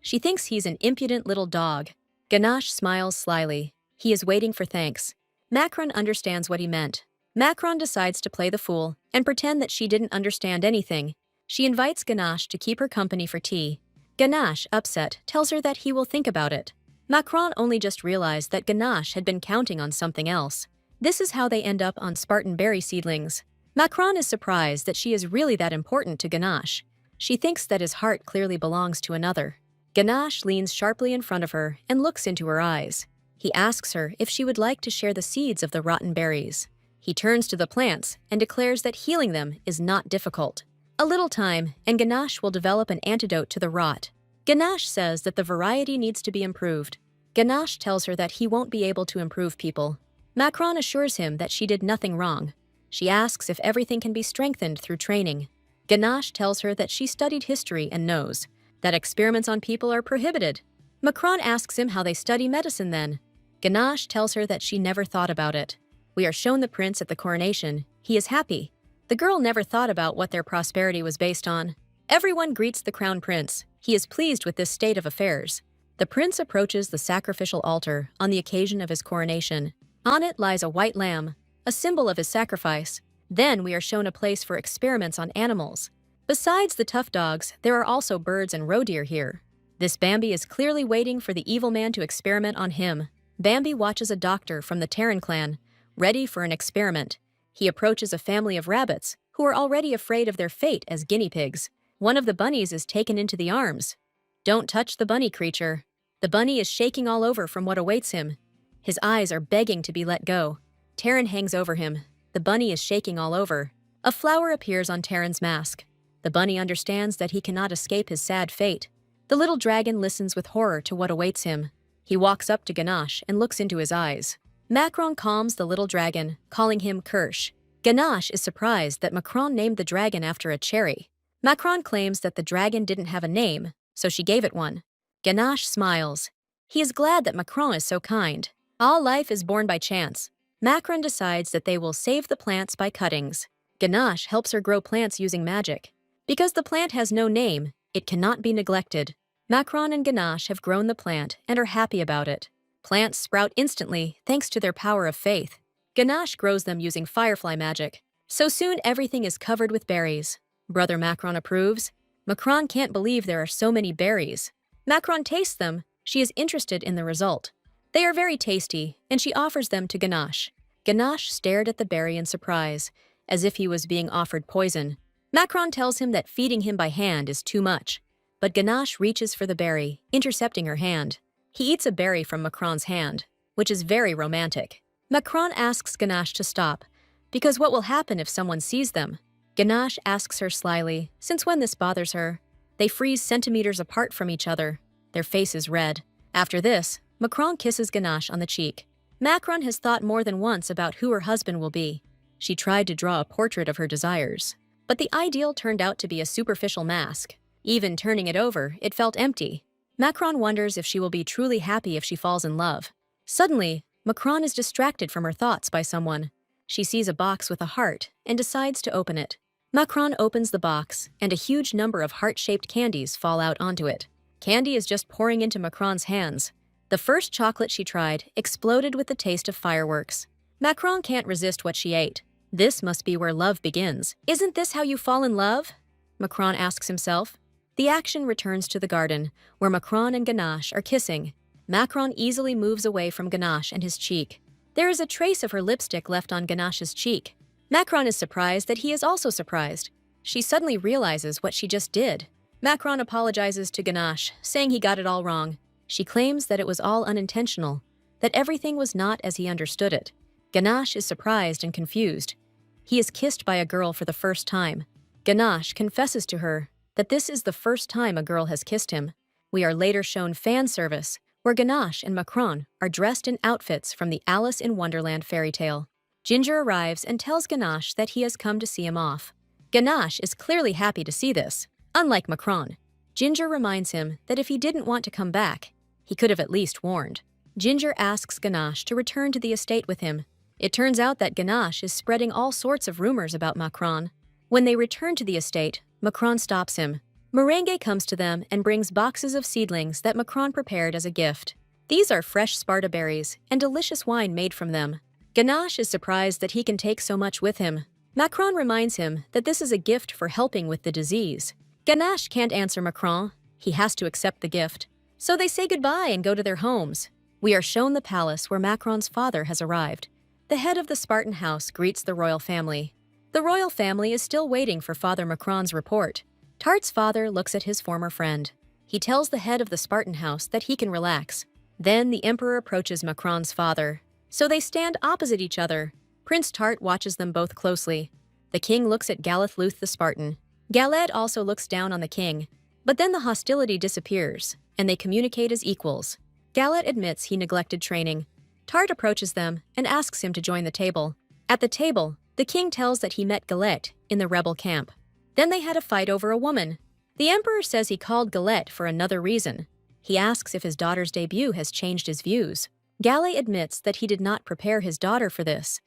She thinks he's an impudent little dog. Ganache smiles slyly. He is waiting for thanks. Macron understands what he meant. Macron decides to play the fool and pretend that she didn't understand anything. She invites Ganache to keep her company for tea. Ganache, upset, tells her that he will think about it. Macron only just realized that Ganache had been counting on something else. This is how they end up on Spartan berry seedlings. Macron is surprised that she is really that important to Ganache. She thinks that his heart clearly belongs to another. Ganache leans sharply in front of her and looks into her eyes. He asks her if she would like to share the seeds of the rotten berries. He turns to the plants and declares that healing them is not difficult. A little time, and Ganache will develop an antidote to the rot. Ganache says that the variety needs to be improved. Ganache tells her that he won't be able to improve people. Macron assures him that she did nothing wrong. She asks if everything can be strengthened through training. Ganache tells her that she studied history and knows that experiments on people are prohibited. Macron asks him how they study medicine then. Ganache tells her that she never thought about it. We are shown the prince at the coronation. He is happy. The girl never thought about what their prosperity was based on. Everyone greets the crown prince. He is pleased with this state of affairs. The prince approaches the sacrificial altar on the occasion of his coronation. On it lies a white lamb, a symbol of his sacrifice. Then we are shown a place for experiments on animals. Besides the tough dogs, there are also birds and roe deer here. This Bambi is clearly waiting for the evil man to experiment on him. Bambi watches a doctor from the Terran clan, ready for an experiment. He approaches a family of rabbits, who are already afraid of their fate as guinea pigs. One of the bunnies is taken into the arms. Don't touch the bunny creature. The bunny is shaking all over from what awaits him. His eyes are begging to be let go. Terran hangs over him. The bunny is shaking all over. A flower appears on Terran's mask. The bunny understands that he cannot escape his sad fate. The little dragon listens with horror to what awaits him. He walks up to Ganache and looks into his eyes. Macron calms the little dragon, calling him Kirsch. Ganache is surprised that Macron named the dragon after a cherry. Macron claims that the dragon didn't have a name, so she gave it one. Ganache smiles. He is glad that Macron is so kind. All life is born by chance. Macron decides that they will save the plants by cuttings. Ganache helps her grow plants using magic. Because the plant has no name, it cannot be neglected. Macron and Ganache have grown the plant and are happy about it. Plants sprout instantly thanks to their power of faith. Ganache grows them using firefly magic. So soon everything is covered with berries. Brother Macron approves. Macron can't believe there are so many berries. Macron tastes them. She is interested in the result. They are very tasty, and she offers them to Ganache. Ganache stared at the berry in surprise, as if he was being offered poison. Macron tells him that feeding him by hand is too much. But Ganache reaches for the berry, intercepting her hand. He eats a berry from Macron's hand, which is very romantic. Macron asks Ganache to stop, because what will happen if someone sees them? Ganache asks her slyly, since when this bothers her. They freeze centimeters apart from each other. Their faces red. After this, Macron kisses Ganache on the cheek. Macron has thought more than once about who her husband will be. She tried to draw a portrait of her desires, but the ideal turned out to be a superficial mask. Even turning it over, it felt empty. Macron wonders if she will be truly happy if she falls in love. Suddenly, Macron is distracted from her thoughts by someone. She sees a box with a heart and decides to open it. Macron opens the box, and a huge number of heart-shaped candies fall out onto it. Candy is just pouring into Macron's hands. The first chocolate she tried exploded with the taste of fireworks. Macron can't resist what she ate. This must be where love begins. Isn't this how you fall in love? Macron asks himself. The action returns to the garden, where Macron and Ganache are kissing. Macron easily moves away from Ganache and his cheek. There is a trace of her lipstick left on Ganache's cheek. Macron is surprised that he is also surprised. She suddenly realizes what she just did. Macron apologizes to Ganache, saying he got it all wrong. She claims that it was all unintentional, that everything was not as he understood it. Ganache is surprised and confused. He is kissed by a girl for the first time. Ganache confesses to her that this is the first time a girl has kissed him. We are later shown fan service, where Ganache and Macron are dressed in outfits from the Alice in Wonderland fairy tale. Ginger arrives and tells Ganache that he has come to see him off. Ganache is clearly happy to see this. Unlike Macron, Ginger reminds him that if he didn't want to come back, he could have at least warned. Ginger asks Ganache to return to the estate with him. It turns out that Ganache is spreading all sorts of rumors about Macron. When they return to the estate, Macron stops him. Merengue comes to them and brings boxes of seedlings that Macron prepared as a gift. These are fresh Sparta berries and delicious wine made from them. Ganache is surprised that he can take so much with him. Macron reminds him that this is a gift for helping with the disease. Ganache can't answer Macron. He has to accept the gift. So they say goodbye and go to their homes. We are shown the palace where Macron's father has arrived. The head of the Spartan house greets the royal family. The royal family is still waiting for Father Macron's report. Tart's father looks at his former friend. He tells the head of the Spartan house that he can relax. Then the emperor approaches Macron's father. So they stand opposite each other. Prince Tart watches them both closely. The king looks at Galith Luth the Spartan. Galed also looks down on the king, but then the hostility disappears, and they communicate as equals. Galed admits he neglected training. Tart approaches them and asks him to join the table. At the table, the king tells that he met Galed in the rebel camp. Then they had a fight over a woman. The emperor says he called Galed for another reason. He asks if his daughter's debut has changed his views. Galed admits that he did not prepare his daughter for this,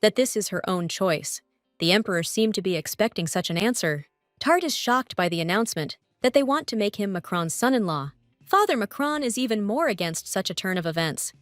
that this is her own choice. The emperor seemed to be expecting such an answer. Tart is shocked by the announcement that they want to make him Macron's son-in-law. Father Macron is even more against such a turn of events.